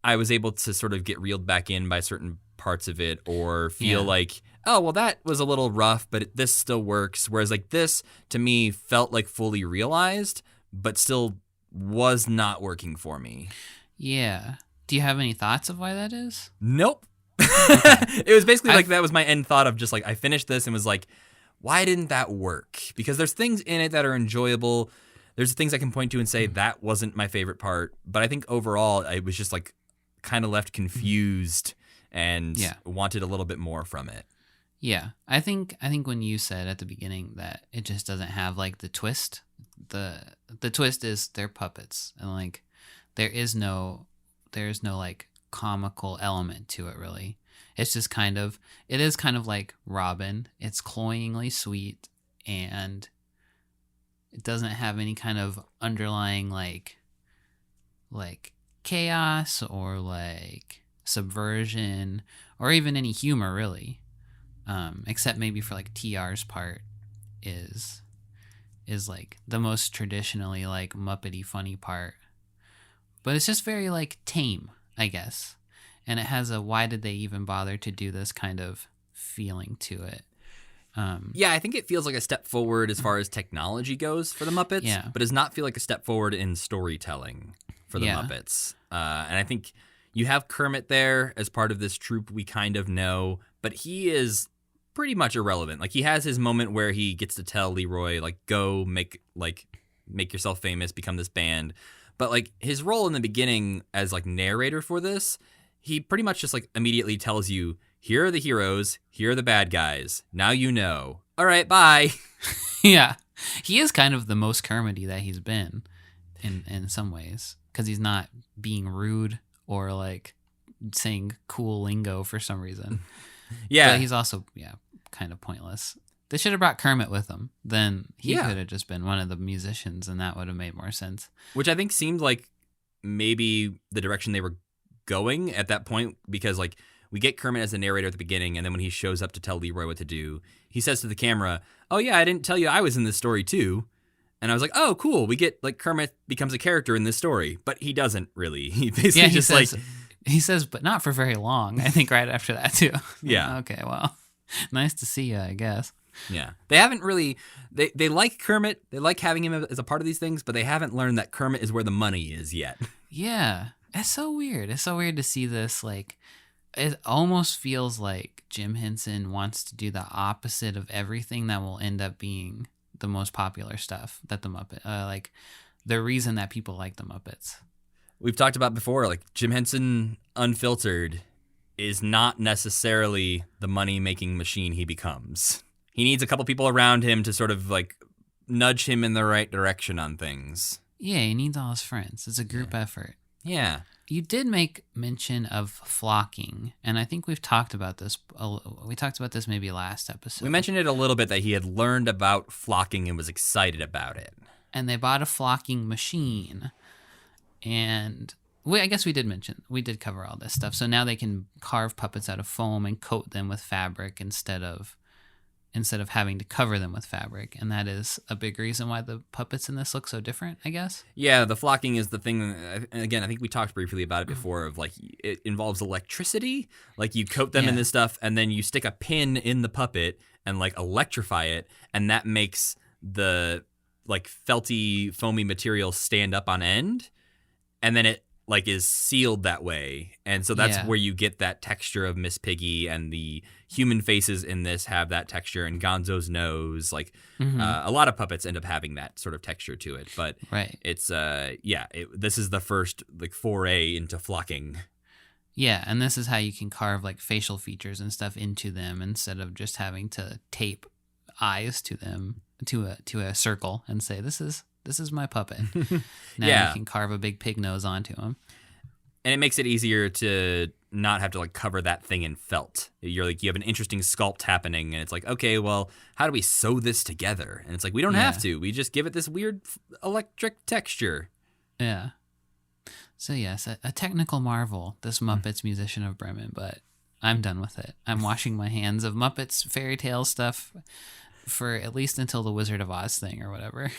I was able to sort of get reeled back in by certain parts of it or feel Yeah. like, oh, well, that was a little rough, but this still works. Whereas like this, to me, felt like fully realized, but still was not working for me. Yeah. Do you have any thoughts of why that is? Nope. It was basically like that was my end thought of just like I finished this and was like, why didn't that work? Because there's things in it that are enjoyable. There's things I can point to and say that wasn't my favorite part. But I think overall I was just like kind of left confused and wanted a little bit more from it. Yeah. I think when you said at the beginning that it just doesn't have like the twist, the twist is they're puppets and like there's no like comical element to it really. It's just it is kind of like Robin. It's cloyingly sweet and it doesn't have any kind of underlying like chaos or like subversion or even any humor really. Except maybe for like TR's part is like the most traditionally like Muppety funny part. But it's just very like tame, I guess. And it has a why did they even bother to do this kind of feeling to it. Yeah, I think it feels like a step forward as far as technology goes for the Muppets, but does not feel like a step forward in storytelling for the Muppets. And I think you have Kermit there as part of this troupe we kind of know, but he is pretty much irrelevant. Like he has his moment where he gets to tell Leroy, like, go make yourself famous, become this band. But like his role in the beginning as like narrator for this, he pretty much just like immediately tells you, here are the heroes, here are the bad guys. Now you know. All right, bye. Yeah. He is kind of the most Kermity that he's been in some ways because he's not being rude or like saying cool lingo for some reason. Yeah. But he's also, kind of pointless. They should have brought Kermit with them. Then he could have just been one of the musicians and that would have made more sense. Which I think seemed like maybe the direction they were going at that point because like we get Kermit as the narrator at the beginning and then when he shows up to tell Leroy what to do, he says to the camera, oh yeah, I didn't tell you I was in this story too. And I was like, oh, cool. We get like Kermit becomes a character in this story, but he doesn't really. He basically he says, but not for very long. I think right after that too. Yeah. Okay. Well, nice to see you, I guess. Yeah. They haven't really, they like Kermit. They like having him as a part of these things, but they haven't learned that Kermit is where the money is yet. Yeah. It's so weird. It's so weird to see this. Like, it almost feels like Jim Henson wants to do the opposite of everything that will end up being the most popular stuff that the Muppet, like the reason that people like the Muppets. We've talked about before, like Jim Henson Unfiltered is not necessarily the money-making machine he becomes. He needs a couple people around him to sort of like nudge him in the right direction on things. Yeah, he needs all his friends. It's a group effort. Yeah. You did make mention of flocking, and I think we've talked about this. We talked about this maybe last episode. We mentioned it a little bit that he had learned about flocking and was excited about it. And they bought a flocking machine. And I guess we did cover all this stuff. So now they can carve puppets out of foam and coat them with fabric instead of having to cover them with fabric. And that is a big reason why the puppets in this look so different, I guess. Yeah, the flocking is the thing. And again, I think we talked briefly about it before of like it involves electricity. Like you coat them in this stuff and then you stick a pin in the puppet and like electrify it. And that makes the like felty, foamy material stand up on end. And then it like is sealed that way. And so that's where you get that texture of Miss Piggy, and the human faces in this have that texture, and Gonzo's nose. Like a lot of puppets end up having that sort of texture to it. But it's this is the first like foray into flocking. Yeah, and this is how you can carve like facial features and stuff into them instead of just having to tape eyes to them to a circle and say this is my puppet. Now you can carve a big pig nose onto him. And it makes it easier to not have to like cover that thing in felt. You have an interesting sculpt happening and it's like, okay, well, how do we sew this together? And it's like, we don't have to. We just give it this weird electric texture. Yeah. So yes, a technical marvel, this Muppets Musician of Bremen, but I'm done with it. I'm washing my hands of Muppets fairy tale stuff for at least until the Wizard of Oz thing or whatever.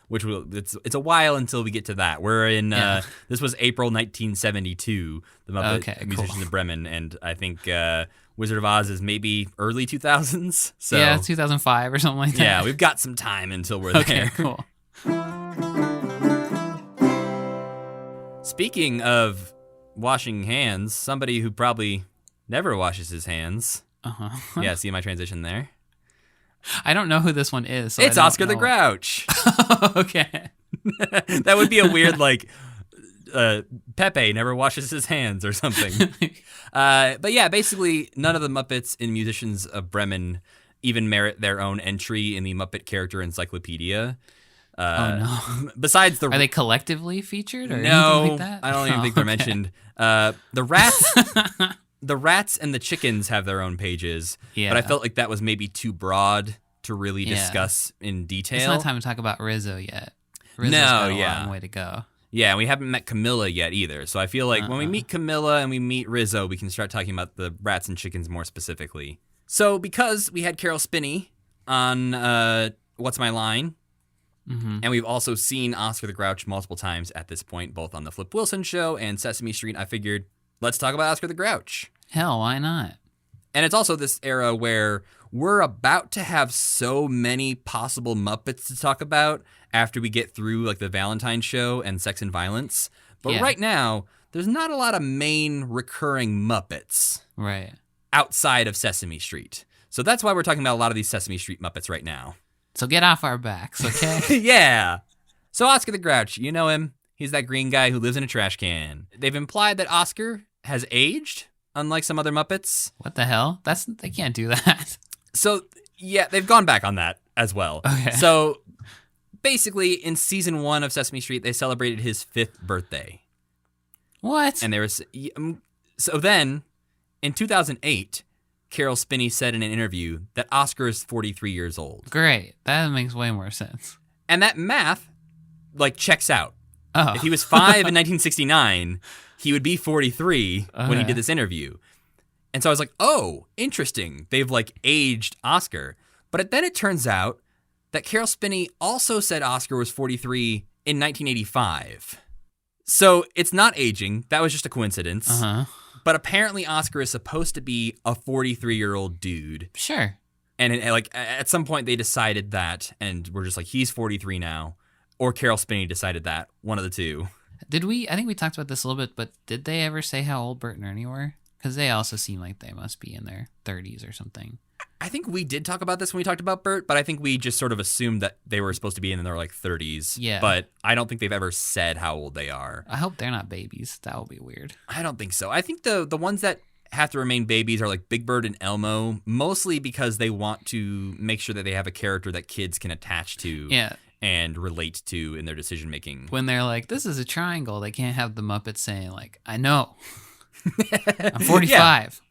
it's a while until we get to that. We're in this was April 1972, the Muppet Musicians of Bremen, and I think Wizard of Oz is maybe early 2000s. So yeah, 2005 or something like that. Yeah, we've got some time until we're there. Okay, cool. Speaking of washing hands, somebody who probably never washes his hands. Yeah, see my transition there? I don't know who this one is. So it's Oscar the Grouch. Okay. That would be a weird, like, Pepe never washes his hands or something. But yeah, basically, none of the Muppets in Musicians of Bremen even merit their own entry in the Muppet Character Encyclopedia. Oh, no. Besides the... Are they collectively featured or no, anything like that? I don't even think they're mentioned. The rats and the chickens have their own pages, but I felt like that was maybe too broad to really discuss in detail. It's not time to talk about Rizzo yet. Rizzo's got a long way to go. Yeah, we haven't met Camilla yet either, so I feel like when we meet Camilla and we meet Rizzo, we can start talking about the rats and chickens more specifically. So because we had Carol Spinney on What's My Line, and we've also seen Oscar the Grouch multiple times at this point, both on the Flip Wilson Show and Sesame Street, I figured, let's talk about Oscar the Grouch. Hell, why not? And it's also this era where we're about to have so many possible Muppets to talk about after we get through like the Valentine Show and Sex and Violence. But right now, there's not a lot of main recurring Muppets outside of Sesame Street. So that's why we're talking about a lot of these Sesame Street Muppets right now. So get off our backs, okay? Yeah. So Oscar the Grouch, you know him. He's that green guy who lives in a trash can. They've implied that Oscar has aged, unlike some other Muppets. What the hell? They can't do that. So, yeah, they've gone back on that as well. Okay. So, basically, in season 1 of Sesame Street, they celebrated his 5th birthday. What? And there was... So then, in 2008... Carol Spinney said in an interview that Oscar is 43 years old. Great. That makes way more sense. And that math, like, checks out. Oh. If he was 5 in 1969, he would be 43 when he did this interview. And so I was like, oh, interesting. They've, like, aged Oscar. But then it turns out that Carol Spinney also said Oscar was 43 in 1985. So it's not aging. That was just a coincidence. But apparently Oscar is supposed to be a 43-year-old dude. Sure. And like at some point they decided that, and we're just like, he's 43 now. Or Carol Spinney decided that, one of the two. I think we talked about this a little bit, but did they ever say how old Bert and Ernie were? Because they also seem like they must be in their 30s or something. I think we did talk about this when we talked about Bert, but I think we just sort of assumed that they were supposed to be in their like 30s. Yeah. But I don't think they've ever said how old they are. I hope they're not babies. That would be weird. I don't think so. I think the ones that have to remain babies are like Big Bird and Elmo, mostly because they want to make sure that they have a character that kids can attach to and relate to in their decision making. When they're like, this is a triangle, they can't have the Muppets saying like, I know. I'm 45.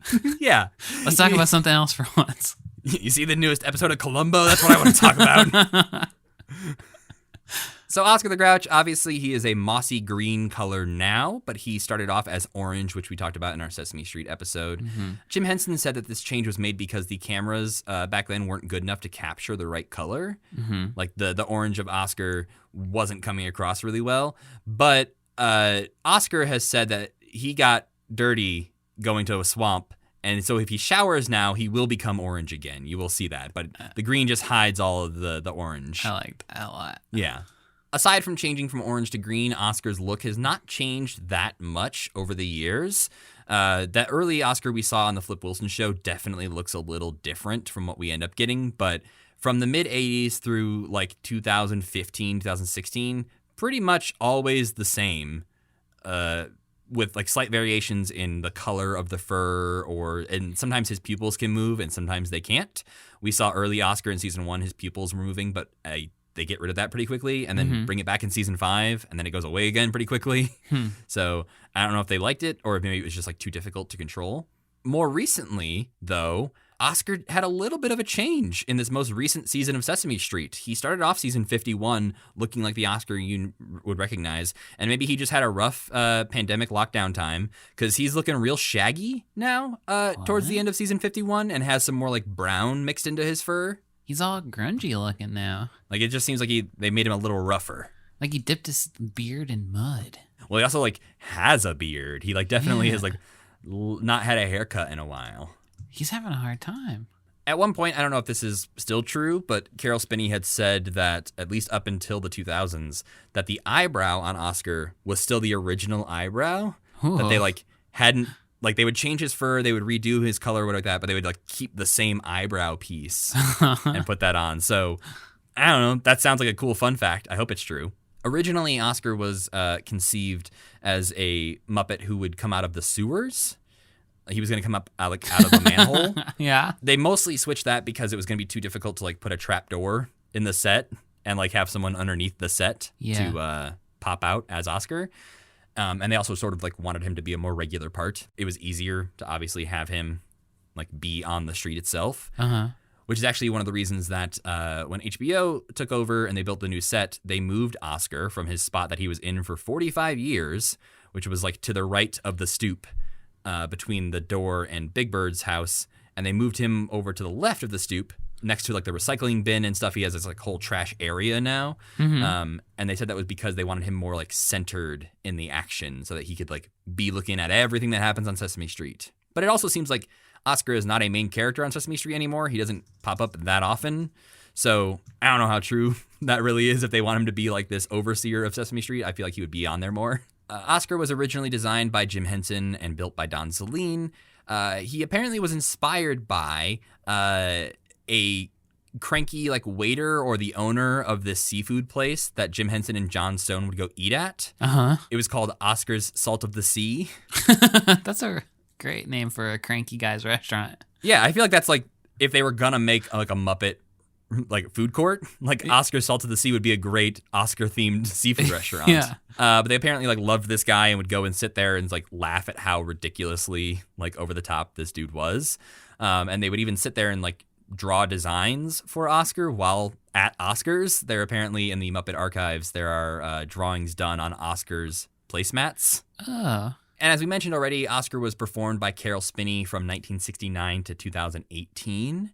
Yeah. Let's talk about something else for once. You see the newest episode of Columbo? That's what I want to talk about. So Oscar the Grouch, obviously he is a mossy green color now, but he started off as orange, which we talked about in our Sesame Street episode. Jim Henson said that this change was made because the cameras back then weren't good enough to capture the right color. Like the orange of Oscar wasn't coming across really well. But Oscar has said that he got dirty going to a swamp. And so if he showers now, he will become orange again. You will see that. But the green just hides all of the orange. I like that a lot. Yeah. Aside from changing from orange to green, Oscar's look has not changed that much over the years. That early Oscar we saw on the Flip Wilson Show definitely looks a little different from what we end up getting. But from the mid-'80s through like 2015, 2016, pretty much always the same. With like slight variations in the color of the fur, and sometimes his pupils can move and sometimes they can't. We saw early Oscar in season 1, his pupils were moving, but they get rid of that pretty quickly and then bring it back in season 5, and then it goes away again pretty quickly. So I don't know if they liked it or if maybe it was just like too difficult to control. More recently, though, Oscar had a little bit of a change in this most recent season of Sesame Street. He started off season 51 looking like the Oscar you would recognize, and maybe he just had a rough pandemic lockdown time because he's looking real shaggy now towards the end of season 51 and has some more like brown mixed into his fur. He's all grungy looking now. Like, it just seems like they made him a little rougher. Like he dipped his beard in mud. Well, he also, like, has a beard. He, like, definitely has, like, not had a haircut in a while. He's having a hard time. At one point, I don't know if this is still true, but Carol Spinney had said that, at least up until the 2000s, that the eyebrow on Oscar was still the original eyebrow. Ooh. That they, like, hadn't, like, they would change his fur, they would redo his color, whatever like that, but they would, like, keep the same eyebrow piece and put that on. So, I don't know. That sounds like a cool fun fact. I hope it's true. Originally, Oscar was conceived as a Muppet who would come out of the sewers. He was going to come up out of the manhole. Yeah. They mostly switched that because it was going to be too difficult to, like, put a trap door in the set and, like, have someone underneath the set to pop out as Oscar. And they also sort of, like, wanted him to be a more regular part. It was easier to obviously have him, like, be on the street itself. Uh-huh. Which is actually one of the reasons that when HBO took over and they built the new set, they moved Oscar from his spot that he was in for 45 years, which was, like, to the right of the stoop between the door and Big Bird's house. And they moved him over to the left of the stoop next to, like, the recycling bin and stuff. He has this, like, whole trash area now. Mm-hmm. And they said that was because they wanted him more, like, centered in the action so that he could, like, be looking at everything that happens on Sesame Street. But it also seems like Oscar is not a main character on Sesame Street anymore. He doesn't pop up that often. So I don't know how true that really is. If they want him to be like this overseer of Sesame Street, I feel like he would be on there more. Oscar was originally designed by Jim Henson and built by Don Saleen. He apparently was inspired by a cranky, like, waiter or the owner of this seafood place that Jim Henson and John Stone would go eat at. Uh-huh. It was called Oscar's Salt of the Sea. That's a great name for a cranky guy's restaurant. Yeah, I feel like that's, like, if they were gonna make, like, a Muppet, like, food court, like, Oscar's Salt of the Sea would be a great Oscar-themed seafood restaurant. Yeah. But they apparently, like, loved this guy and would go and sit there and, like, laugh at how ridiculously, like, over the top this dude was. And they would even sit there and, like, draw designs for Oscar while at Oscars. There apparently, in the Muppet archives, there are drawings done on Oscar's placemats. Oh. And as we mentioned already, Oscar was performed by Carol Spinney from 1969 to 2018.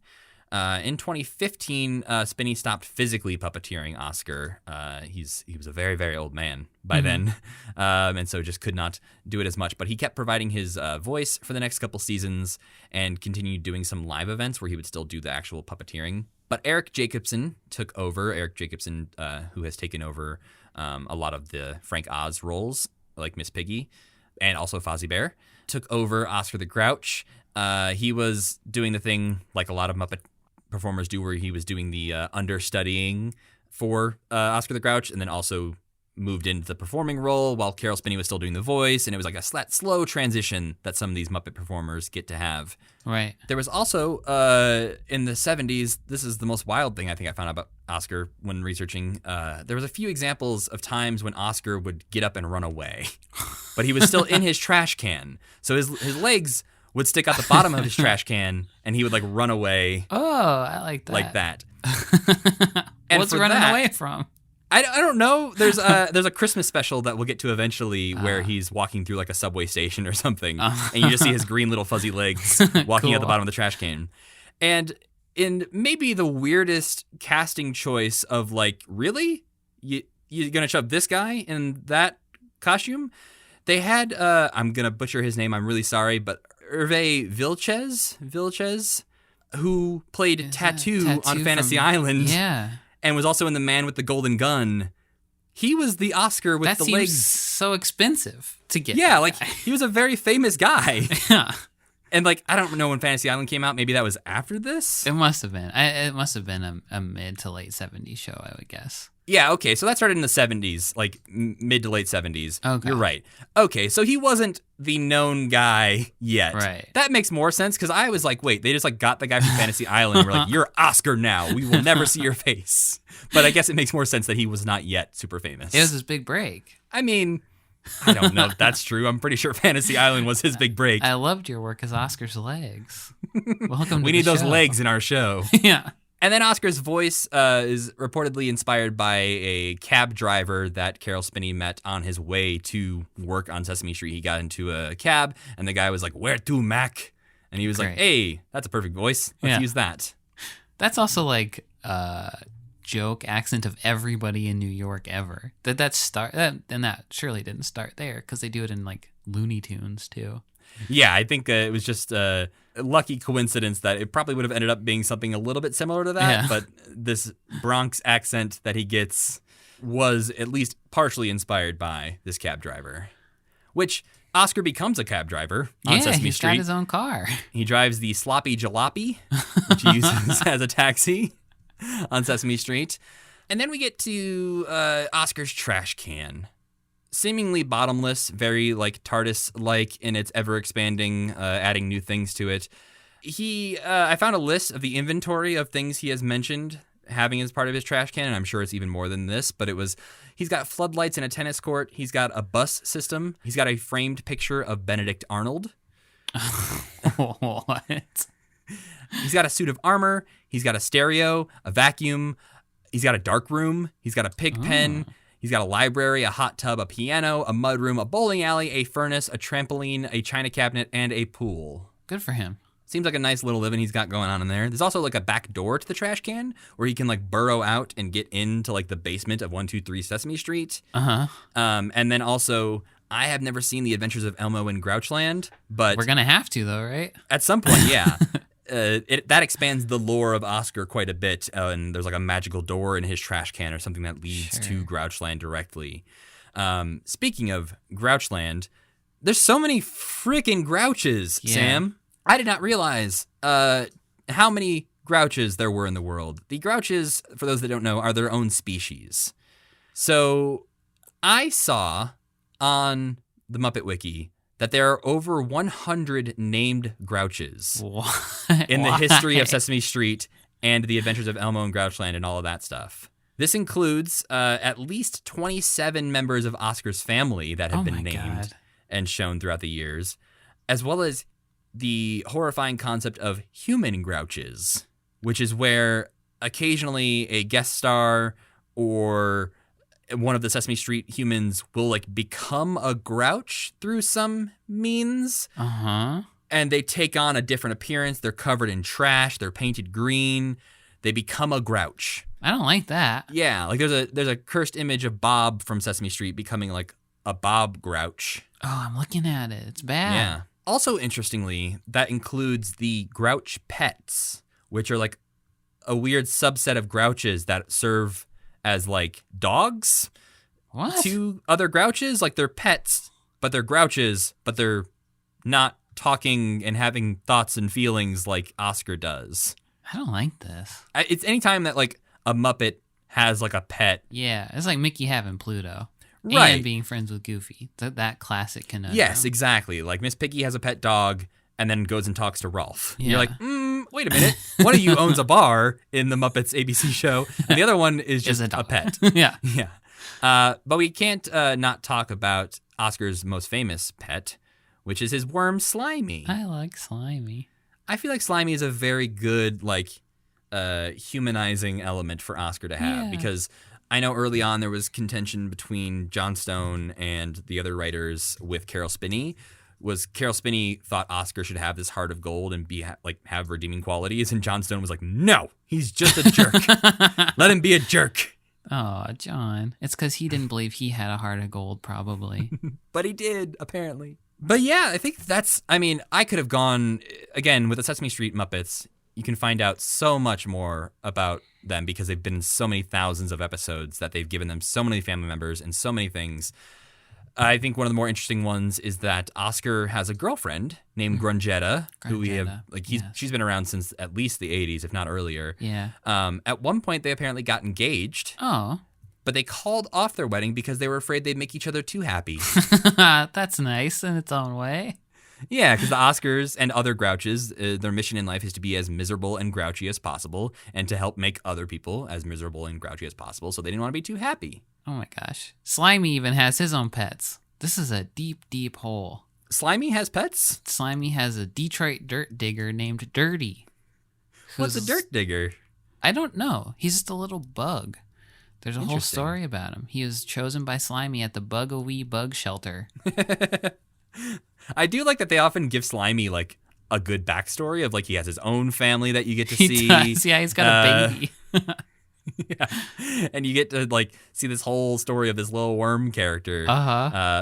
In 2015, Spinney stopped physically puppeteering Oscar. He was a very, very old man by then, and so just could not do it as much. But he kept providing his voice for the next couple seasons and continued doing some live events where he would still do the actual puppeteering. But Eric Jacobson took over. Eric Jacobson, who has taken over a lot of the Frank Oz roles, like Miss Piggy, and also Fozzie Bear, took over Oscar the Grouch. He was doing the thing like a lot of Muppet performers do, where he was doing the understudying for Oscar the Grouch, and then also moved into the performing role while Carol Spinney was still doing the voice, and it was like a slow transition that some of these Muppet performers get to have. Right. There was also, in the 70s, this is the most wild thing I think I found out about Oscar when researching, there was a few examples of times when Oscar would get up and run away, but he was still in his trash can. So his legs would stick out the bottom of his trash can, and he would, like, run away. Oh, I like that. Like that. And what's he running away from? I don't know. There's a Christmas special that we'll get to eventually where he's walking through, like, a subway station or something, and you just see his green little fuzzy legs walking at the bottom of the trash can. And in maybe the weirdest casting choice of, like, really? You're going to shove this guy in that costume? They had, I'm going to butcher his name, I'm really sorry, but Hervé Vilches, who played Tattoo on Fantasy Island. Yeah. And was also in The Man with the Golden Gun. He was the Oscar with that the legs. So expensive to get. Yeah, like, he was a very famous guy. Yeah. And, like, I don't know when Fantasy Island came out. Maybe that was after this? It must have been. It must have been a mid to late 70s show, I would guess. Yeah, okay. So that started in the 70s, like mid to late 70s. Okay. You're right. Okay, so he wasn't the known guy yet. Right. That makes more sense because I was like, wait, they just, like, got the guy from Fantasy Island and were like, you're Oscar now. We will never see your face. But I guess it makes more sense that he was not yet super famous. It was his big break. I mean, I don't know if that's true. I'm pretty sure Fantasy Island was his big break. I loved your work as Oscar's legs. Welcome to We need the those show. legs in our show. Yeah. And then Oscar's voice is reportedly inspired by a cab driver that Carol Spinney met on his way to work on Sesame Street. He got into a cab, and the guy was like, "Where to, Mac?" And he was like, Great. "Hey, that's a perfect voice. Let's use that." That's also like joke accent of everybody in New York ever. That surely didn't start there because they do it in like Looney Tunes too. Yeah, I think it was just a lucky coincidence that it probably would have ended up being something a little bit similar to that. Yeah. But this Bronx accent that he gets was at least partially inspired by this cab driver, which Oscar becomes a cab driver on Sesame he's Street. got his own car. He drives the Sloppy Jalopy, which he uses as a taxi on Sesame Street. And then we get to Oscar's trash can. Seemingly bottomless, very like TARDIS-like in its ever-expanding, adding new things to it. I found a list of the inventory of things he has mentioned having as part of his trash can, and I'm sure it's even more than this, but he's got floodlights in a tennis court, he's got a bus system, he's got a framed picture of Benedict Arnold. What? He's got a suit of armor, he's got a stereo, a vacuum, he's got a dark room, he's got a pig pen, he's got a library, a hot tub, a piano, a mudroom, a bowling alley, a furnace, a trampoline, a china cabinet, and a pool. Good for him. Seems like a nice little living he's got going on in there. There's also like a back door to the trash can where he can like burrow out and get into like the basement of 123 Sesame Street. And then also, I have never seen The Adventures of Elmo in Grouchland, but We're gonna have to though, right? at some point, yeah. That expands the lore of Oscar quite a bit, and there's like a magical door in his trash can or something that leads to Grouchland directly. Speaking of Grouchland, there's so many freaking Grouches, Yeah. Sam. I did not realize how many Grouches there were in the world. The Grouches, for those that don't know, are their own species. So I saw on the Muppet Wiki that there are over 100 named Grouches in the history of Sesame Street and the Adventures of Elmo and Grouchland and all of that stuff. This includes at least 27 members of Oscar's family that have been named and shown throughout the years, as well as the horrifying concept of human Grouches, which is where occasionally a guest star or one of the Sesame Street humans will like become a Grouch through some means. And they take on a different appearance. They're covered in trash. They're painted green. They become a Grouch. I don't like that. Yeah, like there's a cursed image of Bob from Sesame Street becoming like a Bob Grouch. Oh, I'm looking at it. It's bad. Yeah. Also, interestingly, that includes the Grouch pets, which are like a weird subset of Grouches that serve as like dogs What? to other Grouches. Like they're pets, but they're Grouches, but they're not talking and having thoughts and feelings like Oscar does. I don't like this. It's anytime that like a Muppet has like a pet. Yeah, it's like Mickey having Pluto. Right. And being friends with Goofy. That classic conundrum. Yes, exactly. Like Miss Piggy has a pet dog and then goes and talks to Rolf. Yeah. You're like, wait a minute. One of you owns a bar in the Muppets ABC show, and the other one is just a a pet. Yeah. Yeah. But we can't not talk about Oscar's most famous pet, which is his worm Slimy. I like Slimy. I feel like Slimy is a very good, like, humanizing element for Oscar to have because I know early on there was contention between Jon Stone and the other writers with Carol Spinney. Carol Spinney thought Oscar should have this heart of gold and have redeeming qualities, and Jon Stone was like, no, he's just a jerk. Let him be a jerk. Oh, John. It's because he didn't believe he had a heart of gold, probably. But he did, apparently. But yeah, I think I could have gone, again, with the Sesame Street Muppets, you can find out so much more about them because they've been in so many thousands of episodes that they've given them so many family members and so many things. I think one of the more interesting ones is that Oscar has a girlfriend named Grungetta, who we have, she's been around since at least the 80s, if not earlier. Yeah. At one point, they apparently got engaged. Oh. But they called off their wedding because they were afraid they'd make each other too happy. That's nice in its own way. Yeah, because the Oscars and other Grouches, their mission in life is to be as miserable and grouchy as possible and to help make other people as miserable and grouchy as possible, so they didn't want to be too happy. Oh my gosh. Slimy even has his own pets. This is a deep, deep hole. Slimy has pets? Slimy has a Detroit dirt digger named Dirty. What's a dirt digger? I don't know. He's just a little bug. There's a whole Interesting. story about him. He was chosen by Slimy at the Bug-A-Wee Bug Shelter. I do like that they often give Slimy, like, a good backstory of like he has his own family that you get to He see. does. Yeah, he's got a baby. Yeah. And you get to like see this whole story of this little worm character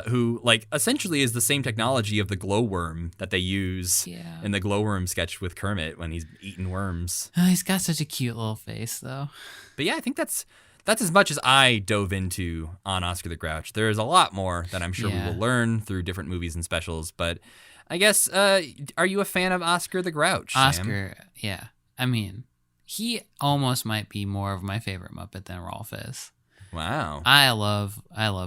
who like essentially is the same technology of the glowworm that they use in the glowworm sketch with Kermit when he's eating worms. He's got such a cute little face, though. But yeah, I think that's as much as I dove into on Oscar the Grouch. There's a lot more that I'm sure we will learn through different movies and specials. But I guess, are you a fan of Oscar the Grouch, Oscar, Sam? yeah. I mean, he almost might be more of my favorite Muppet than Rolf is. Wow. I love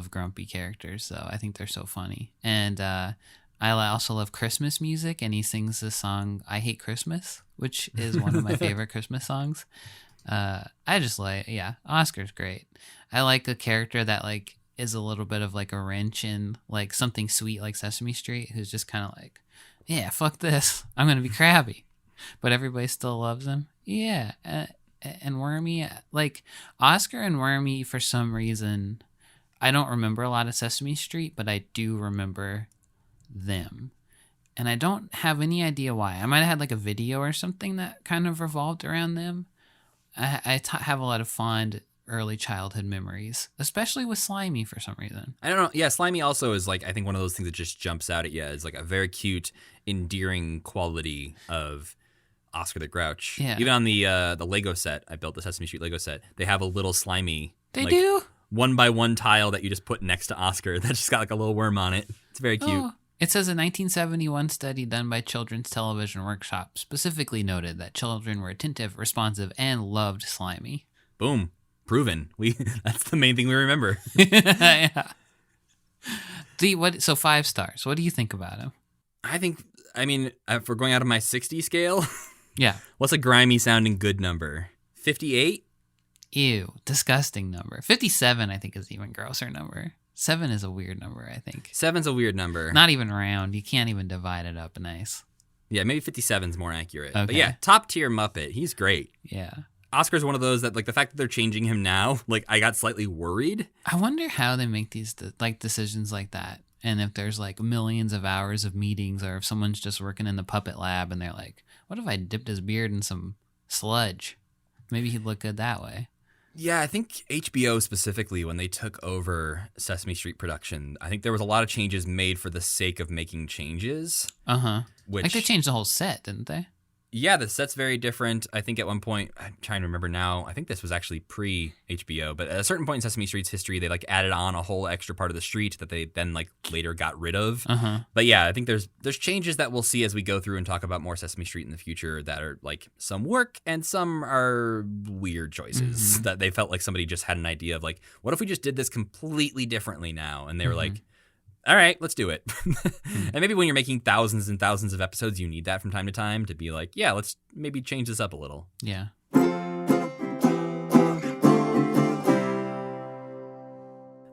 grumpy characters, though. I think they're so funny. And I also love Christmas music, and he sings this song, I Hate Christmas, which is one of my favorite Christmas songs. I just Oscar's great. I like a character that like is a little bit of like a wrench in like something sweet like Sesame Street, who's just kind of like, yeah, fuck this, I'm gonna be crabby, but everybody still loves him. Yeah, and Wormy, like Oscar and Wormy, for some reason, I don't remember a lot of Sesame Street, but I do remember them. And I don't have any idea why. I might have had like a video or something that kind of revolved around them. I have a lot of fond early childhood memories, especially with Slimy for some reason. I don't know. Yeah, Slimy also is like, I think one of those things that just jumps out at you is like a very cute, endearing quality of Oscar the Grouch. Yeah. Even on the Lego set, I built the Sesame Street Lego set, they have a little Slimy. They like, do? 1x1 tile that you just put next to Oscar that's just got like a little worm on it. It's very cute. Oh. It says a 1971 study done by Children's Television Workshop specifically noted that children were attentive, responsive, and loved Slimy. Boom. Proven. That's the main thing we remember. Yeah. So 5 stars. What do you think about him? I mean, if we're going out of my 60 scale, Yeah. what's a grimy sounding good number? 58? Ew. Disgusting number. 57, I think, is even grosser number. 7 is a weird number, I think. 7's a weird number. Not even round. You can't even divide it up nice. Yeah, maybe 57's more accurate. Okay. But yeah, top tier Muppet. He's great. Yeah. Oscar's one of those that, like, the fact that they're changing him now, like, I got slightly worried. I wonder how they make these decisions like that. And if there's like millions of hours of meetings, or if someone's just working in the puppet lab and they're like, what if I dipped his beard in some sludge? Maybe he'd look good that way. Yeah, I think HBO specifically, when they took over Sesame Street production, I think there was a lot of changes made for the sake of making changes. Uh-huh. Which, like they changed the whole set, didn't they? Yeah, the set's very different. I think at one point, I'm trying to remember now, I think this was actually pre-HBO, but at a certain point in Sesame Street's history, they like added on a whole extra part of the street that they then like later got rid of. Uh-huh. But yeah, I think there's changes that we'll see as we go through and talk about more Sesame Street in the future that are like some work and some are weird choices that they felt like somebody just had an idea of like, what if we just did this completely differently now? And they were like, all right, let's do it. And maybe when you're making thousands and thousands of episodes, you need that from time to time to be like, yeah, let's maybe change this up a little. Yeah.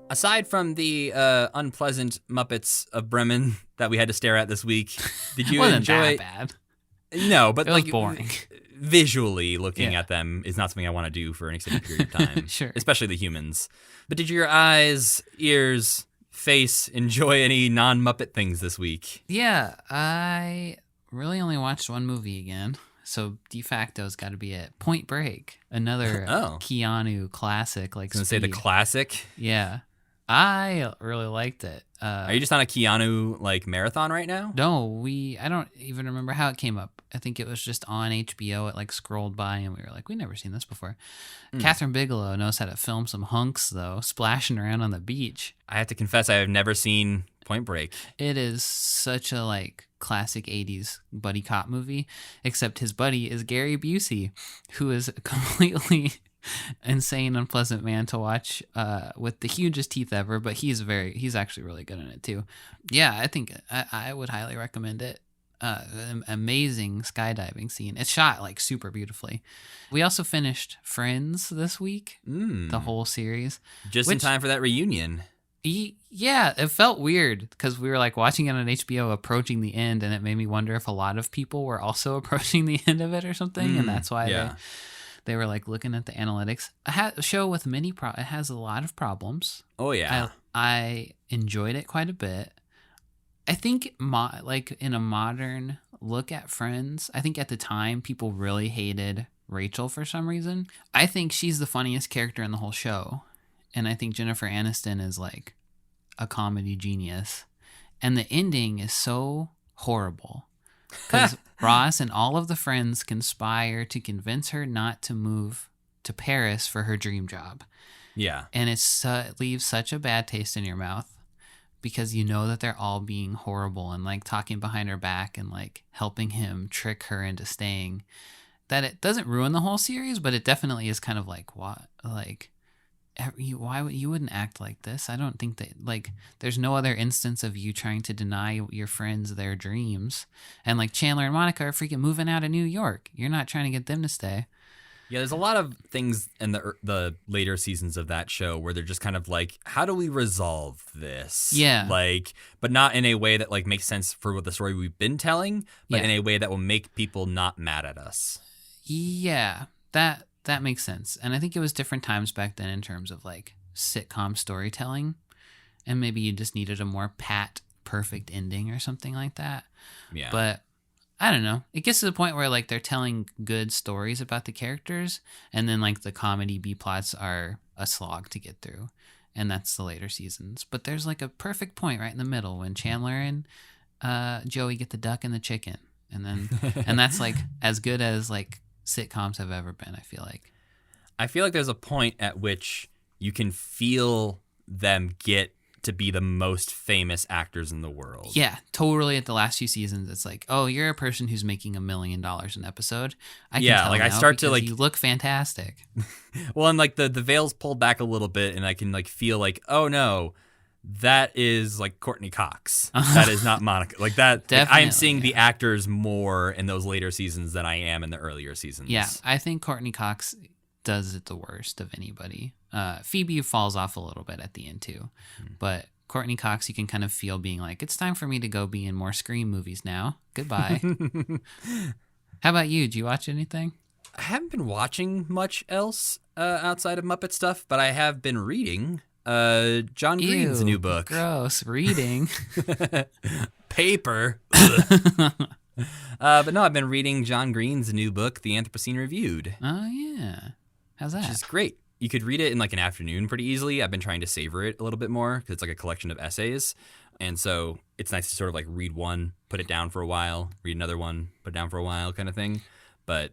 Aside from the unpleasant Muppets of Bremen that we had to stare at this week, did you Wasn't enjoy? that bad. No, but It was like boring. Visually looking Yeah. at them is not something I want to do for an extended period of time. Sure. Especially the humans. But did your eyes, ears, face enjoy any non-Muppet things this week? Yeah, I really only watched one movie again. So de facto's got to be it. Point Break, another Oh. Keanu classic. Like I was going to say the speed. classic. Yeah, I really liked it. Are you just on a Keanu like marathon right now? No, I don't even remember how it came up. I think it was just on HBO. It like scrolled by and we were like, we've never seen this before. Catherine Bigelow knows how to film some hunks though, splashing around on the beach. I have to confess I have never seen Point Break. It is such a like classic 80s buddy cop movie, except his buddy is Gary Busey, who is a completely insane, unpleasant man to watch with the hugest teeth ever, but he's actually really good in it too. Yeah, I think I would highly recommend it. An amazing skydiving scene. It's shot like super beautifully. We also finished Friends this week, the whole series. Just in time for that reunion. Yeah, it felt weird because we were like watching it on HBO approaching the end, and it made me wonder if a lot of people were also approaching the end of it or something, and that's why they were like looking at the analytics. A show with many it has a lot of problems. Oh yeah. I enjoyed it quite a bit. I think like in a modern look at Friends, I think at the time people really hated Rachel for some reason. I think she's the funniest character in the whole show. And I think Jennifer Aniston is like a comedy genius. And the ending is so horrible because Ross and all of the friends conspire to convince her not to move to Paris for her dream job. Yeah. And it leaves such a bad taste in your mouth because you know that they're all being horrible and like talking behind her back and like helping him trick her into staying. That it doesn't ruin the whole series, but it definitely is kind of like, what? Like, why would you wouldn't act like this? I don't think that, like, there's no other instance of you trying to deny your friends their dreams. And like Chandler and Monica are freaking moving out of New York. You're not trying to get them to stay. Yeah, there's a lot of things in the later seasons of that show where they're just kind of like, how do we resolve this? Yeah. Like, but not in a way that like makes sense for what the story we've been telling, but in a way that will make people not mad at us. Yeah, that makes sense. And I think it was different times back then in terms of like sitcom storytelling. And maybe you just needed a more pat, perfect ending or something like that. Yeah. But I don't know. It gets to the point where like they're telling good stories about the characters, and then like the comedy B plots are a slog to get through, and that's the later seasons. But there's like a perfect point right in the middle when Chandler and Joey get the duck and the chicken, and then and that's like as good as like sitcoms have ever been. I feel like there's a point at which you can feel them get to be the most famous actors in the world. Yeah, totally. At the last few seasons, it's like, oh, you're a person who's making $1 million an episode. I can tell like now I start to like, you look fantastic. Well, and like the veil's pulled back a little bit, and I can like feel like, oh no, that is like Courtney Cox. That is not Monica. Like that. Like, I am seeing the actors more in those later seasons than I am in the earlier seasons. Yeah, I think Courtney Cox does it the worst of anybody. Phoebe falls off a little bit at the end too, but Courtney Cox, you can kind of feel being like, it's time for me to go be in more Scream movies now. Goodbye. How about you? Did you watch anything? I haven't been watching much else outside of Muppet stuff, but I have been reading John Green's new book. Gross. Reading. Paper. But no, I've been reading John Green's new book, The Anthropocene Reviewed. Oh, yeah. How's that? Which is great. You could read it in like an afternoon pretty easily. I've been trying to savor it a little bit more because it's like a collection of essays. And so it's nice to sort of like read one, put it down for a while, read another one, put it down for a while kind of thing. But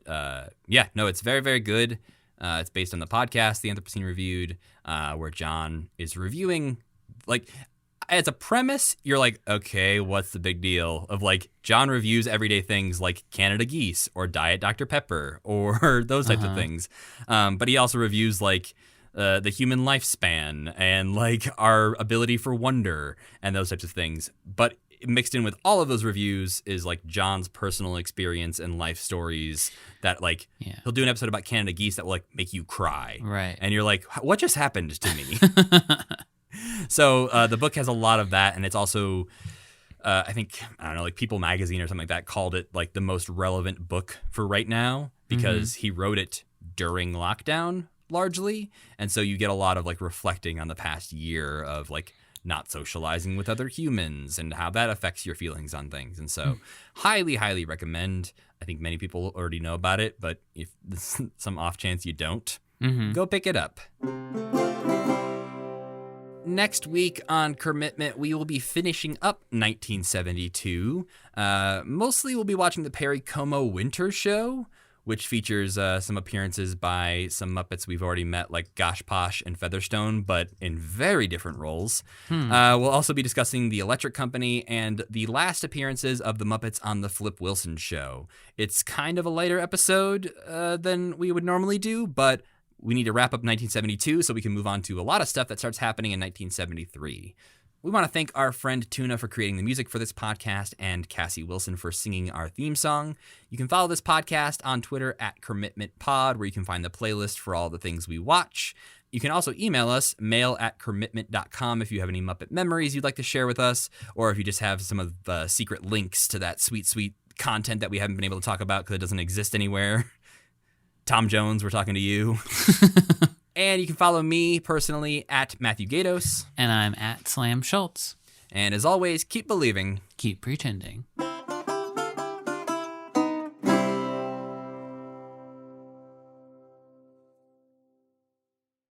yeah, no, it's very, very good. It's based on the podcast, The Anthropocene Reviewed, where John is reviewing, like, as a premise, you're like, okay, what's the big deal? Of like, John reviews everyday things like Canada Geese or Diet Dr. Pepper or those types of things. But he also reviews like the human lifespan and like our ability for wonder and those types of things. But mixed in with all of those reviews is like John's personal experience and life stories that like he'll do an episode about Canada Geese that will like make you cry. Right. And you're like, what just happened to me? So the book has a lot of that, and it's also, I think, I don't know, like People Magazine or something like that called it like the most relevant book for right now because he wrote it during lockdown largely, and so you get a lot of like reflecting on the past year of like not socializing with other humans and how that affects your feelings on things. And so highly, highly recommend. I think many people already know about it, but if there's some off chance you don't, go pick it up. Next week on Commitment, we will be finishing up 1972. Mostly we'll be watching the Perry Como Winter Show, which features some appearances by some Muppets we've already met, like Gosh Posh and Featherstone, but in very different roles. We'll also be discussing The Electric Company and the last appearances of the Muppets on The Flip Wilson Show. It's kind of a lighter episode than we would normally do, but we need to wrap up 1972 so we can move on to a lot of stuff that starts happening in 1973. We want to thank our friend Tuna for creating the music for this podcast and Cassie Wilson for singing our theme song. You can follow this podcast on Twitter at CommitmentPod, where you can find the playlist for all the things we watch. You can also email us, mail@commitment.com, if you have any Muppet memories you'd like to share with us, or if you just have some of the secret links to that sweet, sweet content that we haven't been able to talk about because it doesn't exist anywhere. Tom Jones, we're talking to you. And you can follow me personally at Matthew Gatos. And I'm at Slam Schultz. And as always, keep believing. Keep pretending.